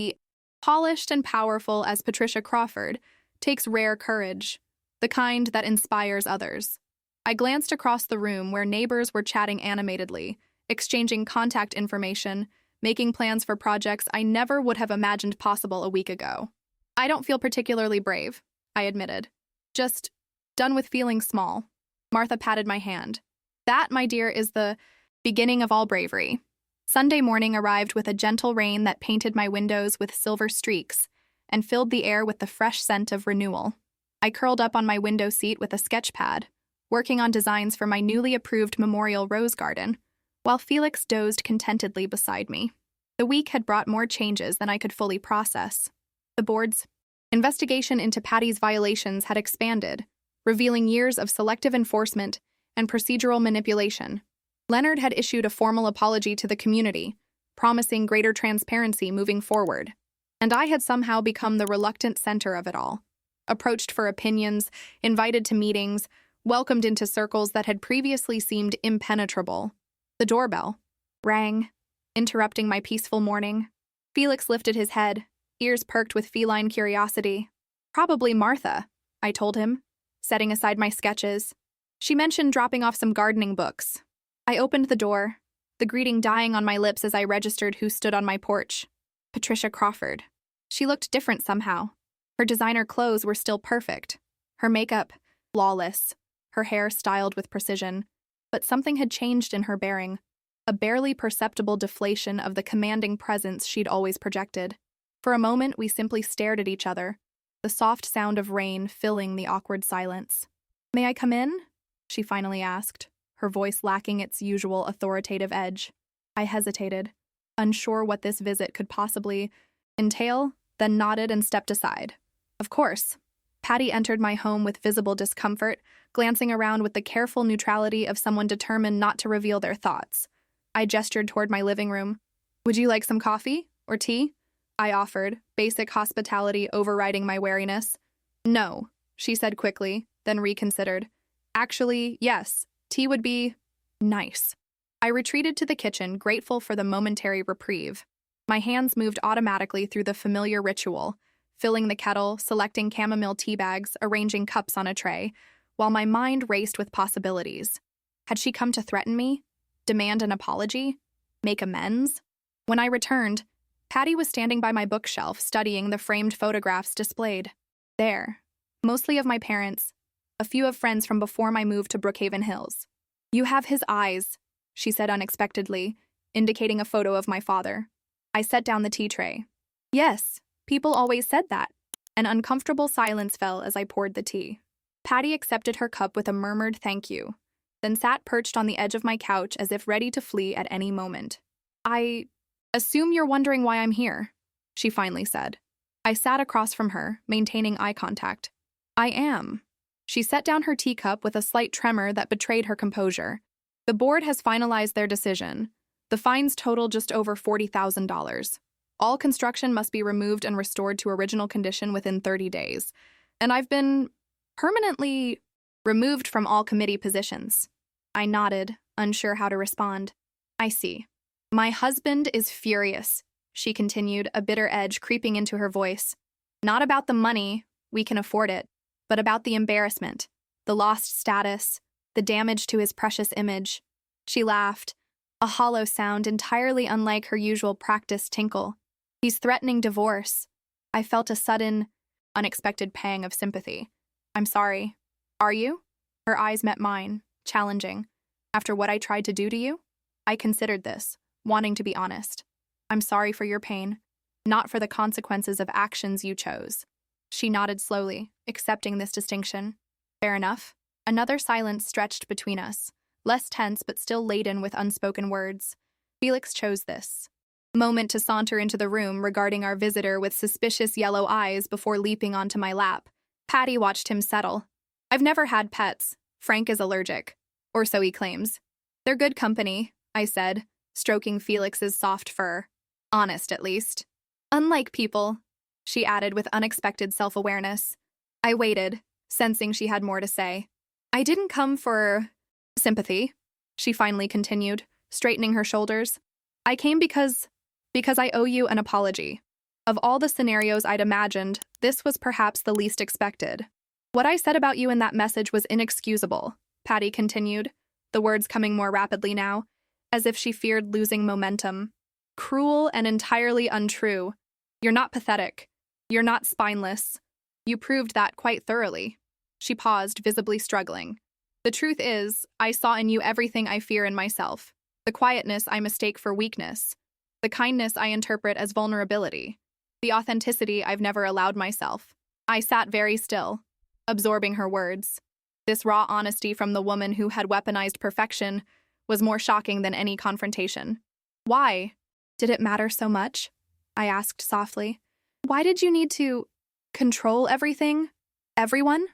polished and powerful as Patricia Crawford, takes rare courage, the kind that inspires others. I glanced across the room where neighbors were chatting animatedly, exchanging contact information, making plans for projects I never would have imagined possible a week ago. I don't feel particularly brave, I admitted. Just done with feeling small. Martha patted my hand. That, my dear, is the beginning of all bravery. Sunday morning arrived with a gentle rain that painted my windows with silver streaks and filled the air with the fresh scent of renewal. I curled up on my window seat with a sketch pad, working on designs for my newly approved memorial rose garden, while Felix dozed contentedly beside me. The week had brought more changes than I could fully process. The board's investigation into Patty's violations had expanded, revealing years of selective enforcement and procedural manipulation. Leonard had issued a formal apology to the community, promising greater transparency moving forward. And I had somehow become the reluctant center of it all. Approached for opinions, invited to meetings, welcomed into circles that had previously seemed impenetrable. The doorbell rang, interrupting my peaceful morning. Felix lifted his head, ears perked with feline curiosity. Probably Martha, I told him, setting aside my sketches. She mentioned dropping off some gardening books. I opened the door, the greeting dying on my lips as I registered who stood on my porch. Patricia Crawford. She looked different somehow. Her designer clothes were still perfect. Her makeup, flawless. Her hair styled with precision. But something had changed in her bearing. A barely perceptible deflation of the commanding presence she'd always projected. For a moment, we simply stared at each other, the soft sound of rain filling the awkward silence. "May I come in?" she finally asked, her voice lacking its usual authoritative edge. I hesitated, unsure what this visit could possibly entail, then nodded and stepped aside. Of course. Patty entered my home with visible discomfort, glancing around with the careful neutrality of someone determined not to reveal their thoughts. I gestured toward my living room. "Would you like some coffee or tea?" I offered, basic hospitality overriding my wariness. "No," she said quickly, then reconsidered. "Actually, yes, tea would be nice." I retreated to the kitchen, grateful for the momentary reprieve. My hands moved automatically through the familiar ritual, filling the kettle, selecting chamomile tea bags, arranging cups on a tray, while my mind raced with possibilities. Had she come to threaten me? Demand an apology? Make amends? When I returned, Patty was standing by my bookshelf, studying the framed photographs displayed. There, mostly of my parents, a few of friends from before my move to Brookhaven Hills. "You have his eyes," she said unexpectedly, indicating a photo of my father. I set down the tea tray. "Yes, people always said that." An uncomfortable silence fell as I poured the tea. Patty accepted her cup with a murmured thank you, then sat perched on the edge of my couch as if ready to flee at any moment. "I assume you're wondering why I'm here," she finally said. I sat across from her, maintaining eye contact. "I am." She set down her teacup with a slight tremor that betrayed her composure. "The board has finalized their decision. The fines total just over $40,000. All construction must be removed and restored to original condition within 30 days. And I've been permanently removed from all committee positions. I nodded, unsure how to respond. I see. My husband is furious, she continued, a bitter edge creeping into her voice. Not about the money, we can afford it, but about the embarrassment, the lost status, the damage to his precious image. She laughed, a hollow sound entirely unlike her usual practiced tinkle. He's threatening divorce. I felt a sudden, unexpected pang of sympathy. I'm sorry. Are you? Her eyes met mine, challenging. After what I tried to do to you? I considered this, wanting to be honest. I'm sorry for your pain, not for the consequences of actions you chose. She nodded slowly, accepting this distinction. Fair enough. Another silence stretched between us, less tense but still laden with unspoken words. Felix chose this moment to saunter into the room, regarding our visitor with suspicious yellow eyes before leaping onto my lap. Patty watched him settle. I've never had pets. Frank is allergic. Or so he claims. They're good company, I said, stroking Felix's soft fur. Honest, at least. Unlike people, she added with unexpected self-awareness. I waited, sensing she had more to say. I didn't come for sympathy, she finally continued, straightening her shoulders. I came because I owe you an apology. Of all the scenarios I'd imagined, this was perhaps the least expected. What I said about you in that message was inexcusable, Patty continued, the words coming more rapidly now, as if she feared losing momentum. Cruel and entirely untrue. You're not pathetic. You're not spineless. You proved that quite thoroughly. She paused, visibly struggling. The truth is, I saw in you everything I fear in myself. The quietness I mistake for weakness. The kindness I interpret as vulnerability. The authenticity I've never allowed myself. I sat very still, absorbing her words. This raw honesty from the woman who had weaponized perfection was more shocking than any confrontation. Why? Did it matter so much? I asked softly. Why did you need to control everything? Everyone?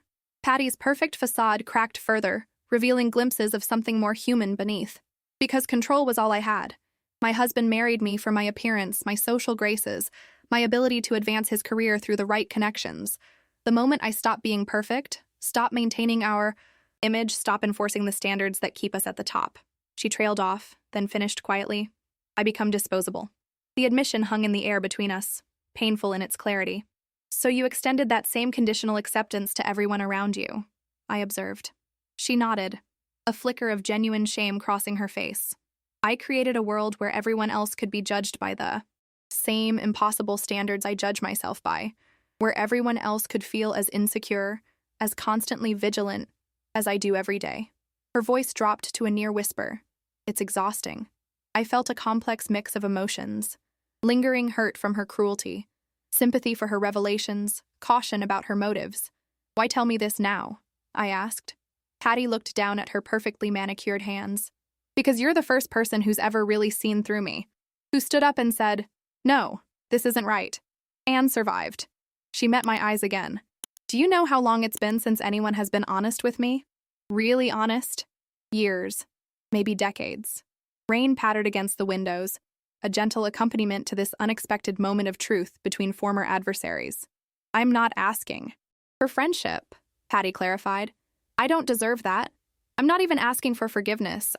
Patty's perfect facade cracked further, revealing glimpses of something more human beneath. Because control was all I had. My husband married me for my appearance, my social graces, my ability to advance his career through the right connections. The moment I stopped being perfect, stop maintaining our image, stop enforcing the standards that keep us at the top. She trailed off, then finished quietly. I become disposable. The admission hung in the air between us, painful in its clarity. So you extended that same conditional acceptance to everyone around you, I observed. She nodded, a flicker of genuine shame crossing her face. I created a world where everyone else could be judged by the same impossible standards I judge myself by, where everyone else could feel as insecure, as constantly vigilant as I do every day. Her voice dropped to a near whisper. It's exhausting. I felt a complex mix of emotions, lingering hurt from her cruelty, sympathy for her revelations, caution about her motives. Why tell me this now? I asked. Patty looked down at her perfectly manicured hands. Because you're the first person who's ever really seen through me, who stood up and said, no, this isn't right, and survived. She met my eyes again. Do you know how long it's been since anyone has been honest with me? Really honest? Years, maybe decades. Rain pattered against the windows, a gentle accompaniment to this unexpected moment of truth between former adversaries. I'm not asking for friendship, Patty clarified. I don't deserve that. I'm not even asking for forgiveness.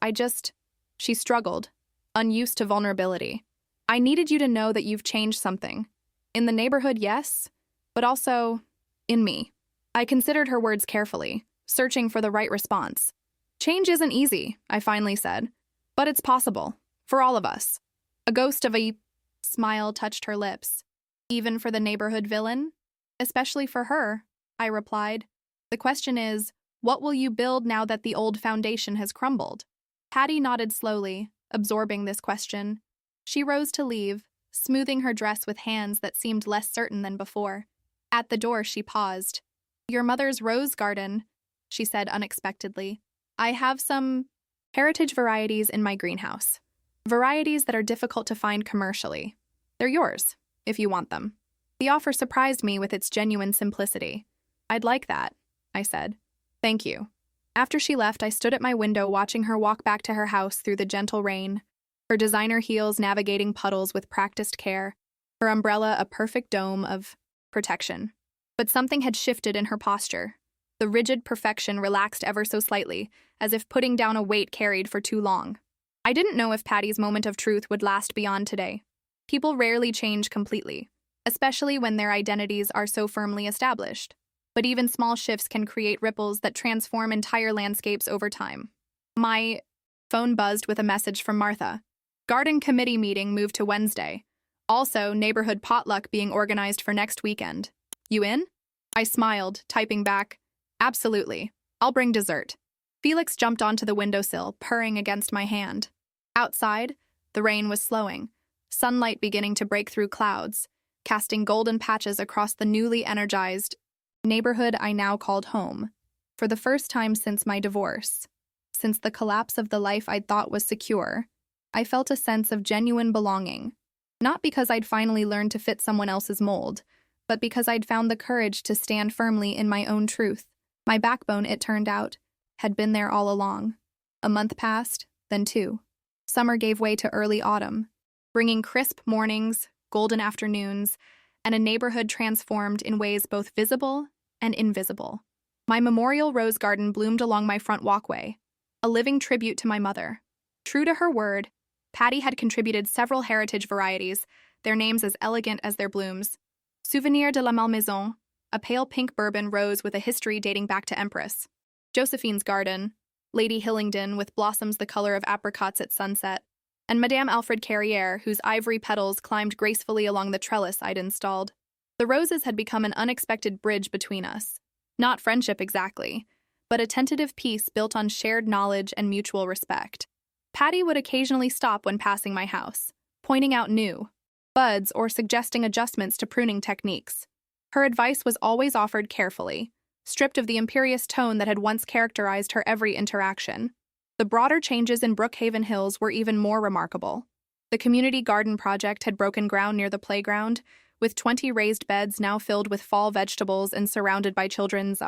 She struggled, unused to vulnerability. I needed you to know that you've changed something. In the neighborhood, yes, but also in me. I considered her words carefully, searching for the right response. Change isn't easy, I finally said, but it's possible, for all of us. A ghost of a smile touched her lips. Even for the neighborhood villain? Especially for her, I replied. The question is, what will you build now that the old foundation has crumbled? Patty nodded slowly, absorbing this question. She rose to leave, smoothing her dress with hands that seemed less certain than before. At the door, she paused. Your mother's rose garden, she said unexpectedly. I have some heritage varieties in my greenhouse. Varieties that are difficult to find commercially. They're yours, if you want them. The offer surprised me with its genuine simplicity. I'd like that, I said. Thank you. After she left, I stood at my window watching her walk back to her house through the gentle rain, her designer heels navigating puddles with practiced care. her umbrella a perfect dome of protection. But something had shifted in her posture. The rigid perfection relaxed ever so slightly, as if putting down a weight carried for too long. I didn't know if Patty's moment of truth would last beyond today. People rarely change completely, especially when their identities are so firmly established. But even small shifts can create ripples that transform entire landscapes over time. My phone buzzed with a message from Martha. Garden committee meeting moved to Wednesday. Also, neighborhood potluck being organized for next weekend. You in? I smiled, typing back, absolutely. I'll bring dessert. Felix jumped onto the windowsill, purring against my hand. Outside, the rain was slowing, sunlight beginning to break through clouds, casting golden patches across the newly energized neighborhood I now called home. For the first time since my divorce, since the collapse of the life I'd thought was secure, I felt a sense of genuine belonging. Not because I'd finally learned to fit someone else's mold, but because I'd found the courage to stand firmly in my own truth. My backbone, it turned out, had been there all along. A month passed, then two. Summer gave way to early autumn, bringing crisp mornings, golden afternoons, and a neighborhood transformed in ways both visible and invisible. My memorial rose garden bloomed along my front walkway, a living tribute to my mother. True to her word, Patty had contributed several heritage varieties, their names as elegant as their blooms. Souvenir de la Malmaison, a pale pink bourbon rose with a history dating back to Empress. Josephine's garden, Lady Hillingdon with blossoms the color of apricots at sunset, and Madame Alfred Carrière, whose ivory petals climbed gracefully along the trellis I'd installed. The roses had become an unexpected bridge between us. Not friendship exactly, but a tentative peace built on shared knowledge and mutual respect. Patty would occasionally stop when passing my house, pointing out new buds or suggesting adjustments to pruning techniques. Her advice was always offered carefully, stripped of the imperious tone that had once characterized her every interaction. The broader changes in Brookhaven Hills were even more remarkable. The community garden project had broken ground near the playground, with 20 raised beds now filled with fall vegetables and surrounded by children's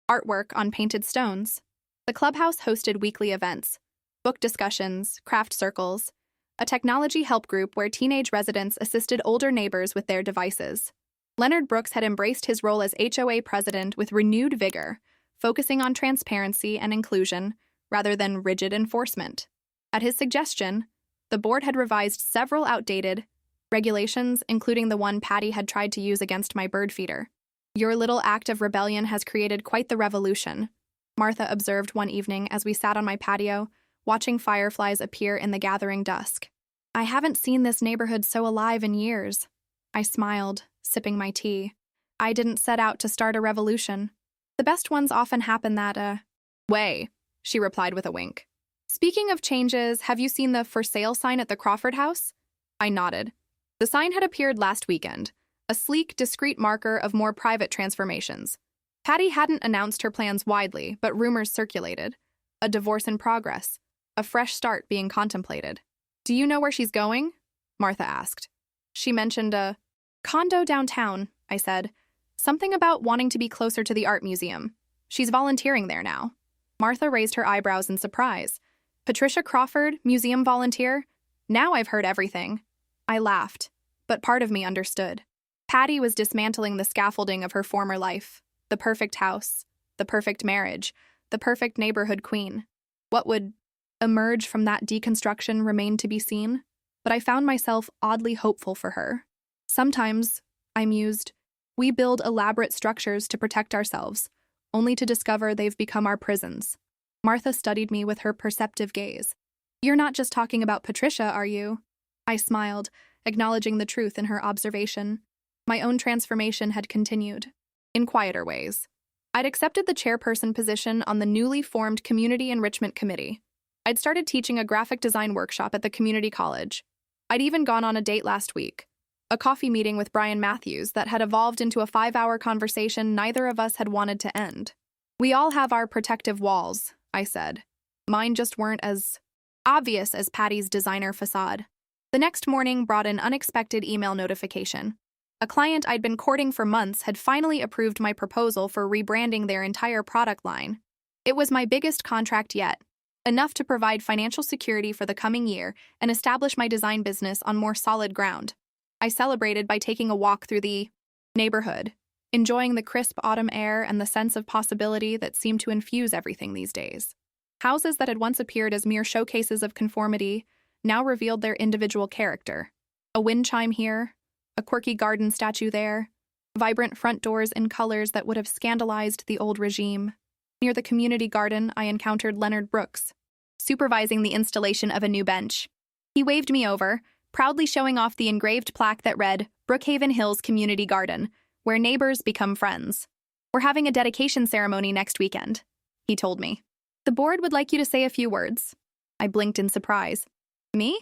artwork on painted stones. The clubhouse hosted weekly events, book discussions, craft circles, a technology help group where teenage residents assisted older neighbors with their devices. Leonard Brooks had embraced his role as HOA president with renewed vigor, focusing on transparency and inclusion rather than rigid enforcement. At his suggestion, the board had revised several outdated regulations, including the one Patty had tried to use against my bird feeder. Your little act of rebellion has created quite the revolution, Martha observed one evening as we sat on my patio, watching fireflies appear in the gathering dusk. I haven't seen this neighborhood so alive in years. I smiled, sipping my tea. I didn't set out to start a revolution. The best ones often happen that way, she replied with a wink. Speaking of changes, have you seen the for sale sign at the Crawford house? I nodded. The sign had appeared last weekend, a sleek, discreet marker of more private transformations. Patty hadn't announced her plans widely, but rumors circulated. A divorce in progress, a fresh start being contemplated. Do you know where she's going? Martha asked. She mentioned a condo downtown, I said. Something about wanting to be closer to the art museum. She's volunteering there now. Martha raised her eyebrows in surprise. Patricia Crawford, museum volunteer? Now I've heard everything. I laughed, but part of me understood. Patty was dismantling the scaffolding of her former life. The perfect house, the perfect marriage, the perfect neighborhood queen. What would emerge from that deconstruction remained to be seen, but I found myself oddly hopeful for her. Sometimes, I mused, we build elaborate structures to protect ourselves, only to discover they've become our prisons. Martha studied me with her perceptive gaze. You're not just talking about Patricia, are you? I smiled, acknowledging the truth in her observation. My own transformation had continued, in quieter ways. I'd accepted the chairperson position on the newly formed Community Enrichment Committee. I'd started teaching a graphic design workshop at the community college. I'd even gone on a date last week, a coffee meeting with Brian Matthews that had evolved into a 5-hour conversation neither of us had wanted to end. We all have our protective walls, I said. Mine just weren't as obvious as Patty's designer facade. The next morning brought an unexpected email notification. A client I'd been courting for months had finally approved my proposal for rebranding their entire product line. It was my biggest contract yet, enough to provide financial security for the coming year and establish my design business on more solid ground. I celebrated by taking a walk through the neighborhood, enjoying the crisp autumn air and the sense of possibility that seemed to infuse everything these days. Houses that had once appeared as mere showcases of conformity now revealed their individual character. A wind chime here, a quirky garden statue there, vibrant front doors in colors that would have scandalized the old regime. Near the community garden, I encountered Leonard Brooks, supervising the installation of a new bench. He waved me over, proudly showing off the engraved plaque that read, Brookhaven Hills Community Garden, where neighbors become friends. We're having a dedication ceremony next weekend, he told me. The board would like you to say a few words. I blinked in surprise. Me?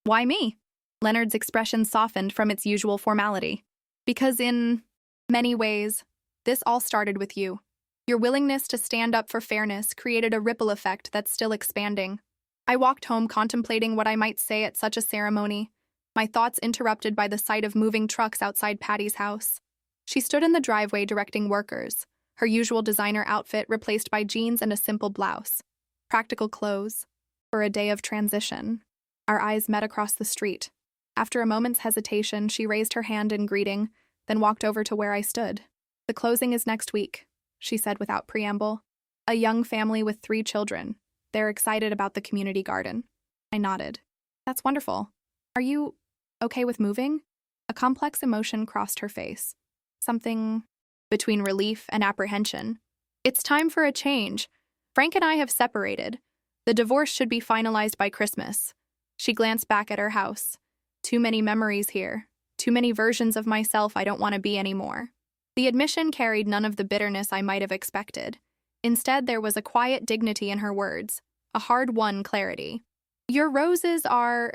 Why me? Leonard's expression softened from its usual formality. Because in many ways, this all started with you. Your willingness to stand up for fairness created a ripple effect that's still expanding. I walked home contemplating what I might say at such a ceremony, my thoughts interrupted by the sight of moving trucks outside Patty's house. She stood in the driveway directing workers, her usual designer outfit replaced by jeans and a simple blouse. Practical clothes for a day of transition. Our eyes met across the street. After a moment's hesitation, she raised her hand in greeting, then walked over to where I stood. The closing is next week, she said without preamble. A young family with 3 children. They're excited about the community garden. I nodded. That's wonderful. Are you okay with moving? A complex emotion crossed her face. Something between relief and apprehension. It's time for a change. Frank and I have separated. The divorce should be finalized by Christmas. She glanced back at her house. Too many memories here. Too many versions of myself I don't want to be anymore. The admission carried none of the bitterness I might have expected. Instead, there was a quiet dignity in her words, a hard-won clarity. Your roses are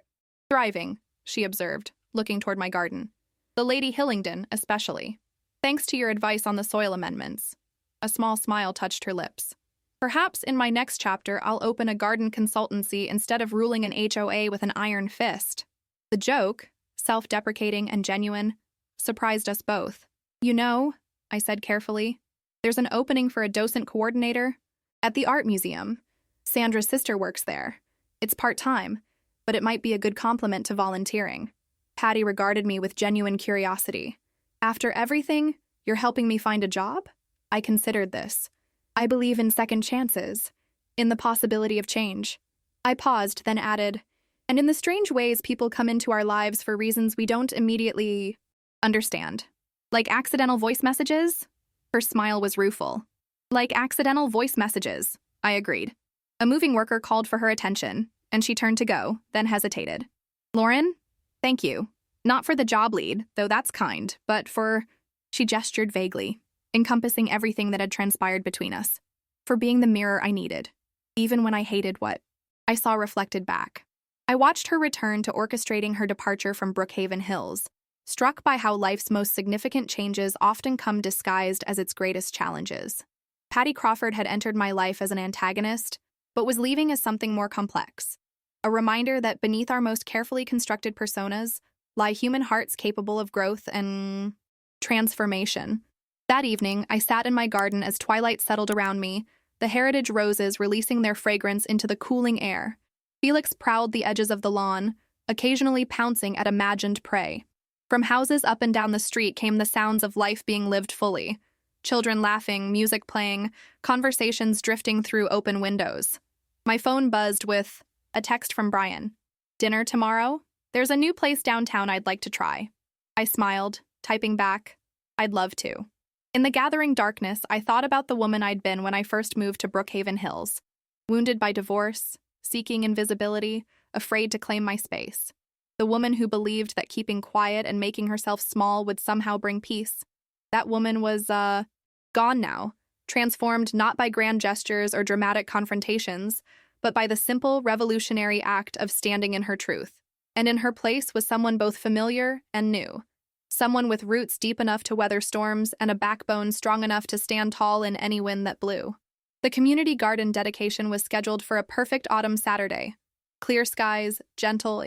thriving, she observed, looking toward my garden. The Lady Hillingdon, especially. Thanks to your advice on the soil amendments. A small smile touched her lips. Perhaps in my next chapter, I'll open a garden consultancy instead of ruling an HOA with an iron fist. The joke, self-deprecating and genuine, surprised us both. You know, I said carefully, there's an opening for a docent coordinator at the art museum. Sandra's sister works there. It's part-time, but it might be a good complement to volunteering. Patty regarded me with genuine curiosity. After everything, you're helping me find a job? I considered this. I believe in second chances, in the possibility of change. I paused, then added, and in the strange ways people come into our lives for reasons we don't immediately understand. Like accidental voice messages? Her smile was rueful. Like accidental voice messages, I agreed. A moving worker called for her attention, and she turned to go, then hesitated. Lauren? Thank you. Not for the job lead, though that's kind, but for... She gestured vaguely, encompassing everything that had transpired between us. For being the mirror I needed, even when I hated what I saw reflected back. I watched her return to orchestrating her departure from Brookhaven Hills, struck by how life's most significant changes often come disguised as its greatest challenges. Patty Crawford had entered my life as an antagonist, but was leaving as something more complex. A reminder that beneath our most carefully constructed personas lie human hearts capable of growth and transformation. That evening, I sat in my garden as twilight settled around me, the heritage roses releasing their fragrance into the cooling air. Felix prowled the edges of the lawn, occasionally pouncing at imagined prey. From houses up and down the street came the sounds of life being lived fully. Children laughing, music playing, conversations drifting through open windows. My phone buzzed with a text from Brian. Dinner tomorrow? There's a new place downtown I'd like to try. I smiled, typing back, I'd love to. In the gathering darkness, I thought about the woman I'd been when I first moved to Brookhaven Hills. Wounded by divorce, seeking invisibility, afraid to claim my space. The woman who believed that keeping quiet and making herself small would somehow bring peace. That woman was, gone now, transformed not by grand gestures or dramatic confrontations, but by the simple, revolutionary act of standing in her truth. And in her place was someone both familiar and new. Someone with roots deep enough to weather storms and a backbone strong enough to stand tall in any wind that blew. The community garden dedication was scheduled for a perfect autumn Saturday. Clear skies, gentle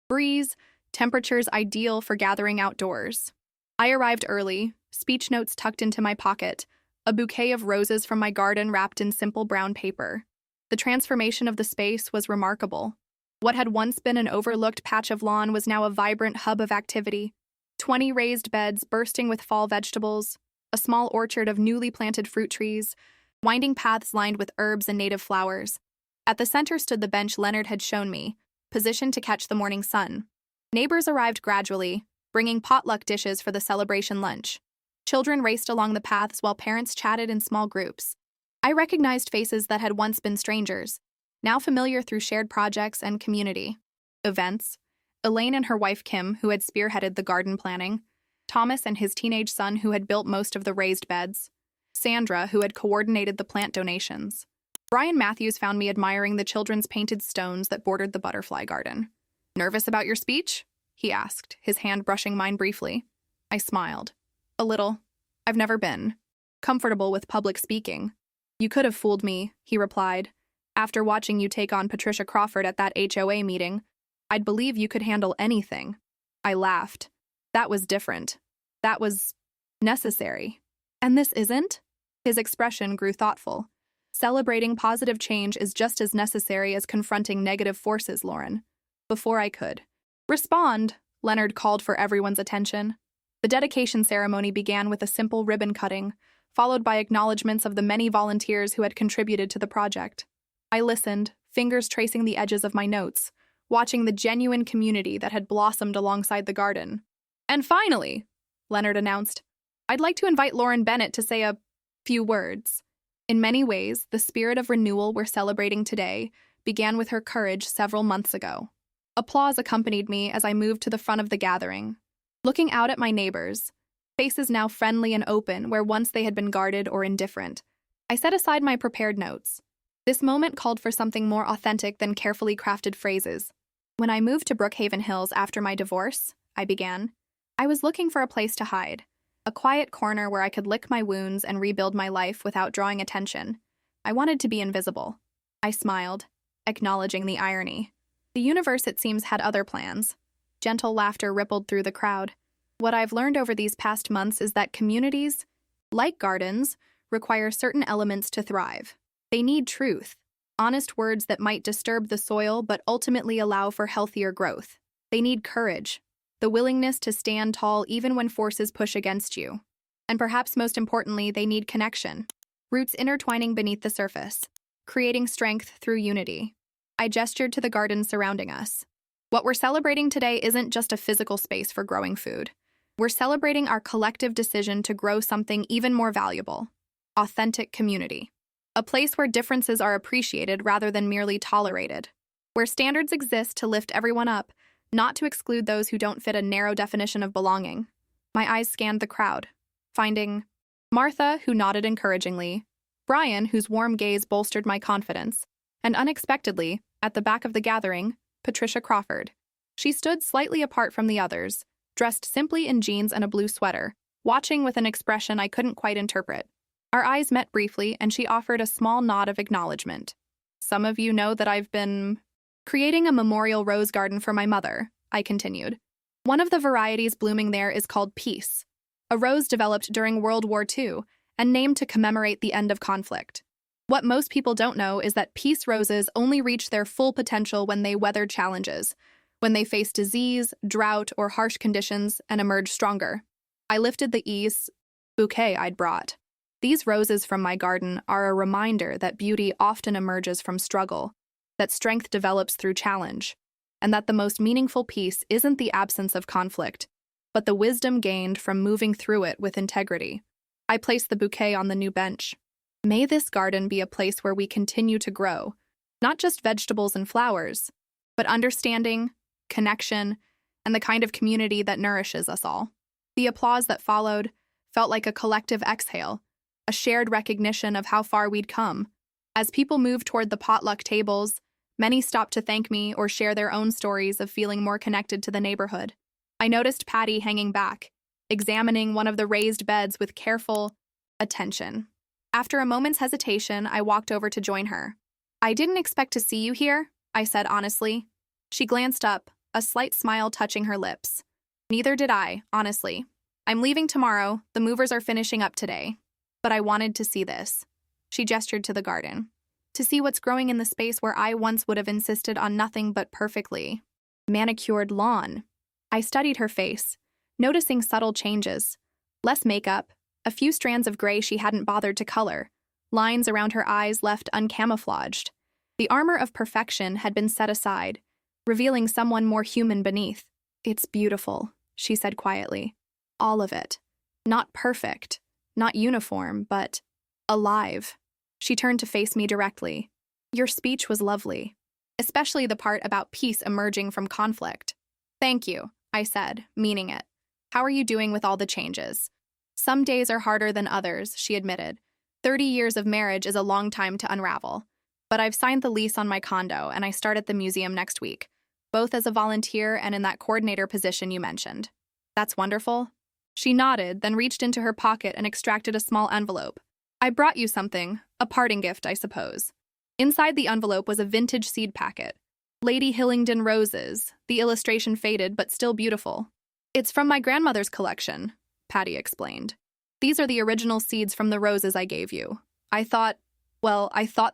breeze, temperatures ideal for gathering outdoors. I arrived early, speech notes tucked into my pocket, a bouquet of roses from my garden wrapped in simple brown paper. The transformation of the space was remarkable. What had once been an overlooked patch of lawn was now a vibrant hub of activity. 20 raised beds bursting with fall vegetables, a small orchard of newly planted fruit trees, winding paths lined with herbs and native flowers. At the center stood the bench Leonard had shown me, positioned to catch the morning sun. Neighbors arrived gradually, bringing potluck dishes for the celebration lunch. Children raced along the paths while parents chatted in small groups. I recognized faces that had once been strangers, now familiar through shared projects and community events. Elaine and her wife Kim, who had spearheaded the garden planning, Thomas and his teenage son, who had built most of the raised beds, Sandra, who had coordinated the plant donations. Brian Matthews found me admiring the children's painted stones that bordered the butterfly garden. "Nervous about your speech?" he asked, his hand brushing mine briefly. I smiled. "A little. I've never been comfortable with public speaking." "You could have fooled me," he replied. "After watching you take on Patricia Crawford at that HOA meeting, I'd believe you could handle anything." I laughed. "That was different. That was necessary. And this isn't?" His expression grew thoughtful. "Celebrating positive change is just as necessary as confronting negative forces, Lauren." Before I could respond, Leonard called for everyone's attention. The dedication ceremony began with a simple ribbon cutting, followed by acknowledgments of the many volunteers who had contributed to the project. I listened, fingers tracing the edges of my notes, watching the genuine community that had blossomed alongside the garden. "And finally," Leonard announced, "I'd like to invite Lauren Bennett to say a few words." In many ways, the spirit of renewal we're celebrating today began with her courage several months ago. Applause accompanied me as I moved to the front of the gathering, looking out at my neighbors, faces now friendly and open where once they had been guarded or indifferent. I set aside my prepared notes. This moment called for something more authentic than carefully crafted phrases. "When I moved to Brookhaven Hills after my divorce," I began, "I was looking for a place to hide, a quiet corner where I could lick my wounds and rebuild my life without drawing attention. I wanted to be invisible." I smiled, acknowledging the irony. The universe, it seems, had other plans. Gentle laughter rippled through the crowd. What I've learned over these past months is that communities, like gardens, require certain elements to thrive. They need truth, honest words that might disturb the soil but ultimately allow for healthier growth. They need courage, the willingness to stand tall even when forces push against you. And perhaps most importantly, they need connection, roots intertwining beneath the surface, creating strength through unity. I gestured to the garden surrounding us. What we're celebrating today isn't just a physical space for growing food. We're celebrating our collective decision to grow something even more valuable: authentic community. A place where differences are appreciated rather than merely tolerated. Where standards exist to lift everyone up, not to exclude those who don't fit a narrow definition of belonging. My eyes scanned the crowd, finding Martha, who nodded encouragingly, Brian, whose warm gaze bolstered my confidence, and unexpectedly, at the back of the gathering, Patricia Crawford. She stood slightly apart from the others, dressed simply in jeans and a blue sweater, watching with an expression I couldn't quite interpret. Our eyes met briefly, and she offered a small nod of acknowledgement. "Some of you know that I've been creating a memorial rose garden for my mother," I continued. "One of the varieties blooming there is called Peace, a rose developed during World War II and named to commemorate the end of conflict. What most people don't know is that peace roses only reach their full potential when they weather challenges, when they face disease, drought, or harsh conditions and emerge stronger." I lifted the bouquet I'd brought. These roses from my garden are a reminder that beauty often emerges from struggle, that strength develops through challenge, and that the most meaningful peace isn't the absence of conflict, but the wisdom gained from moving through it with integrity. I placed the bouquet on the new bench. May this garden be a place where we continue to grow, not just vegetables and flowers, but understanding, connection, and the kind of community that nourishes us all. The applause that followed felt like a collective exhale, a shared recognition of how far we'd come. As people moved toward the potluck tables, many stopped to thank me or share their own stories of feeling more connected to the neighborhood. I noticed Patty hanging back, examining one of the raised beds with careful attention. After a moment's hesitation, I walked over to join her. "I didn't expect to see you here," I said honestly. She glanced up, a slight smile touching her lips. "Neither did I, honestly. I'm leaving tomorrow, the movers are finishing up today. But I wanted to see this." She gestured to the garden. "To see what's growing in the space where I once would have insisted on nothing but perfectly manicured lawn." I studied her face, noticing subtle changes. Less makeup, a few strands of gray she hadn't bothered to color, lines around her eyes left uncamouflaged. The armor of perfection had been set aside, revealing someone more human beneath. "It's beautiful," she said quietly. "All of it. Not perfect, not uniform, but alive." She turned to face me directly. "Your speech was lovely, especially the part about peace emerging from conflict." "Thank you," I said, meaning it. "How are you doing with all the changes?" "Some days are harder than others," she admitted. 30 years of marriage is a long time to unravel. But I've signed the lease on my condo, and I start at the museum next week, both as a volunteer and in that coordinator position you mentioned. "That's wonderful." She nodded, then reached into her pocket and extracted a small envelope. "I brought you something, a parting gift, I suppose." Inside the envelope was a vintage seed packet. Lady Hillingdon roses, the illustration faded but still beautiful. "It's from my grandmother's collection," Patty explained. "These are the original seeds from the roses I gave you. I thought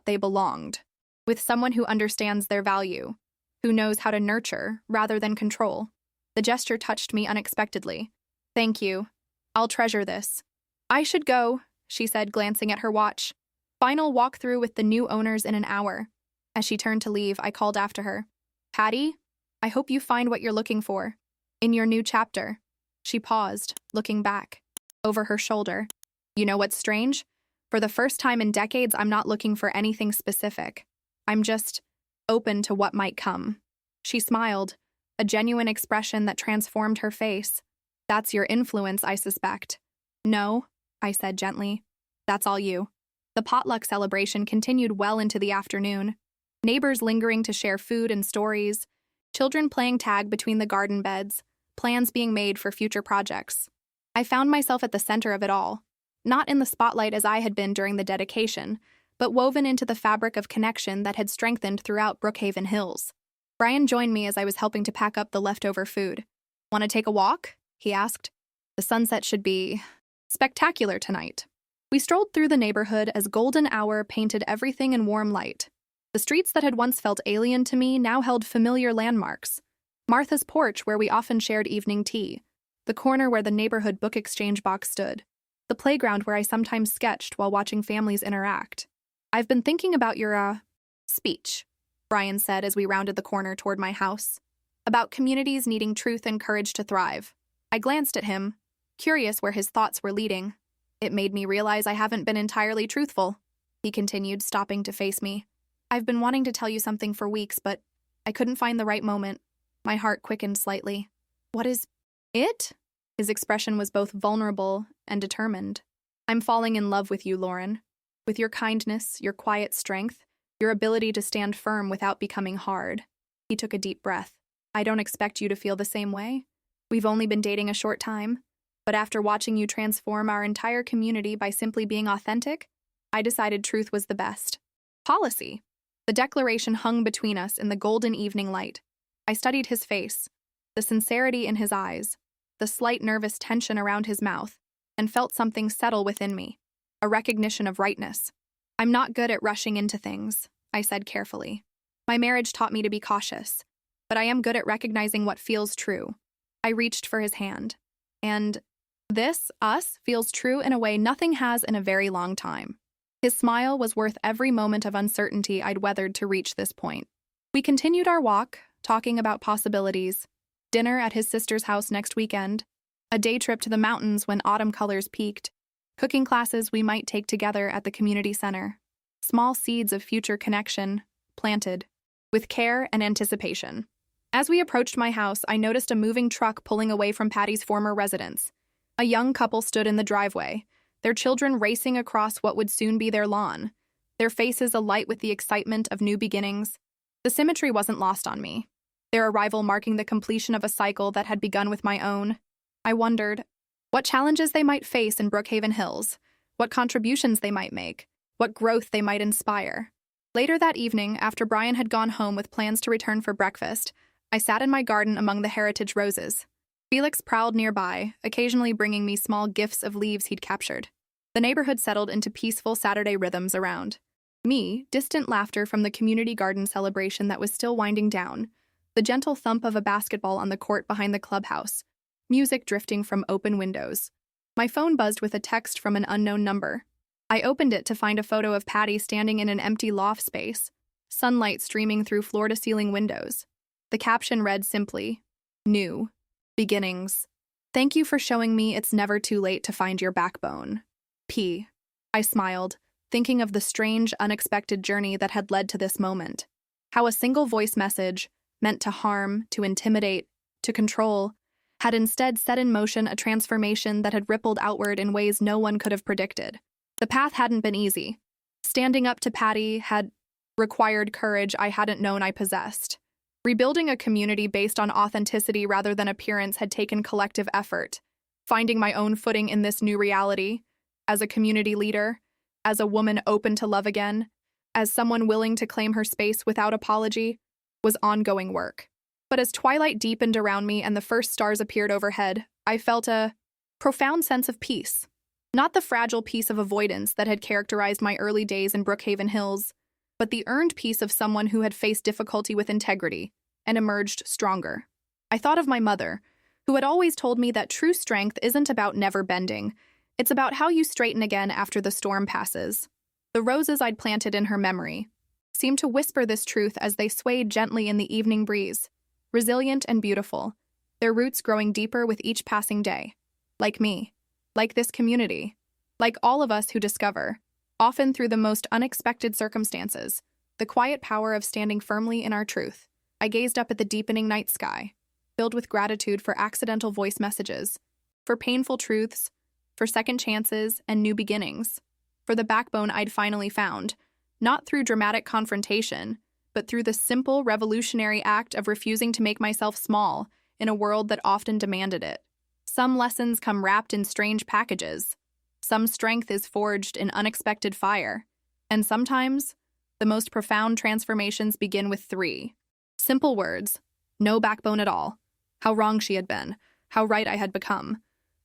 they belonged with someone who understands their value, who knows how to nurture rather than control." The gesture touched me unexpectedly. "Thank you. I'll treasure this." "I should go," she said, glancing at her watch. "Final walkthrough with the new owners in an hour." As she turned to leave, I called after her. "Patty, I hope you find what you're looking for in your new chapter." She paused, looking back, over her shoulder. "You know what's strange? For the first time in decades, I'm not looking for anything specific. I'm just open to what might come." She smiled, a genuine expression that transformed her face. "That's your influence, I suspect." "No," I said gently. "That's all you." The potluck celebration continued well into the afternoon. Neighbors lingering to share food and stories, children playing tag between the garden beds, plans being made for future projects. I found myself at the center of it all, not in the spotlight as I had been during the dedication, but woven into the fabric of connection that had strengthened throughout Brookhaven Hills. Brian joined me as I was helping to pack up the leftover food. "Want to take a walk?" he asked. "The sunset should be spectacular tonight." We strolled through the neighborhood as golden hour painted everything in warm light. The streets that had once felt alien to me now held familiar landmarks. Martha's porch, where we often shared evening tea. The corner where the neighborhood book exchange box stood. The playground where I sometimes sketched while watching families interact. "I've been thinking about your, speech," Brian said as we rounded the corner toward my house. "About communities needing truth and courage to thrive." I glanced at him, curious where his thoughts were leading. "It made me realize I haven't been entirely truthful," he continued, stopping to face me. "I've been wanting to tell you something for weeks, but I couldn't find the right moment." My heart quickened slightly. "What is it?" His expression was both vulnerable and determined. "I'm falling in love with you, Lauren. With your kindness, your quiet strength, your ability to stand firm without becoming hard." He took a deep breath. "I don't expect you to feel the same way. We've only been dating a short time, but after watching you transform our entire community by simply being authentic, I decided truth was the best policy." The declaration hung between us in the golden evening light. I studied his face, the sincerity in his eyes, the slight nervous tension around his mouth, and felt something settle within me, a recognition of rightness. "I'm not good at rushing into things," I said carefully. "My marriage taught me to be cautious, but I am good at recognizing what feels true." I reached for his hand. "And us, feels true in a way nothing has in a very long time." His smile was worth every moment of uncertainty I'd weathered to reach this point. We continued our walk, talking about possibilities. Dinner at his sister's house next weekend, a day trip to the mountains when autumn colors peaked, cooking classes we might take together at the community center. Small seeds of future connection, planted, with care and anticipation. As we approached my house, I noticed a moving truck pulling away from Patty's former residence. A young couple stood in the driveway, their children racing across what would soon be their lawn, their faces alight with the excitement of new beginnings. The symmetry wasn't lost on me, their arrival marking the completion of a cycle that had begun with my own. I wondered what challenges they might face in Brookhaven Hills, what contributions they might make, what growth they might inspire. Later that evening, after Brian had gone home with plans to return for breakfast, I sat in my garden among the heritage roses. Felix prowled nearby, occasionally bringing me small gifts of leaves he'd captured. The neighborhood settled into peaceful Saturday rhythms around me, distant laughter from the community garden celebration that was still winding down, the gentle thump of a basketball on the court behind the clubhouse, music drifting from open windows. My phone buzzed with a text from an unknown number. I opened it to find a photo of Patty standing in an empty loft space, sunlight streaming through floor-to-ceiling windows. The caption read simply, "New beginnings. Thank you for showing me it's never too late to find your backbone. P." I smiled, thinking of the strange, unexpected journey that had led to this moment. How a single voice message, meant to harm, to intimidate, to control, had instead set in motion a transformation that had rippled outward in ways no one could have predicted. The path hadn't been easy. Standing up to Patty had required courage I hadn't known I possessed. Rebuilding a community based on authenticity rather than appearance had taken collective effort. Finding my own footing in this new reality, as a community leader, as a woman open to love again, as someone willing to claim her space without apology, was ongoing work. But as twilight deepened around me and the first stars appeared overhead, I felt a profound sense of peace. Not the fragile peace of avoidance that had characterized my early days in Brookhaven Hills, but the earned peace of someone who had faced difficulty with integrity and emerged stronger. I thought of my mother, who had always told me that true strength isn't about never bending, it's about how you straighten again after the storm passes. The roses I'd planted in her memory seemed to whisper this truth as they swayed gently in the evening breeze, resilient and beautiful, their roots growing deeper with each passing day. Like me, like this community, like all of us who discover, often through the most unexpected circumstances, the quiet power of standing firmly in our truth. I gazed up at the deepening night sky, filled with gratitude for accidental voice messages, for painful truths, for second chances and new beginnings, for the backbone I'd finally found, not through dramatic confrontation, but through the simple, revolutionary act of refusing to make myself small in a world that often demanded it. Some lessons come wrapped in strange packages. Some strength is forged in unexpected fire. And sometimes, the most profound transformations begin with 3 simple words: no backbone at all. How wrong she had been. How right I had become.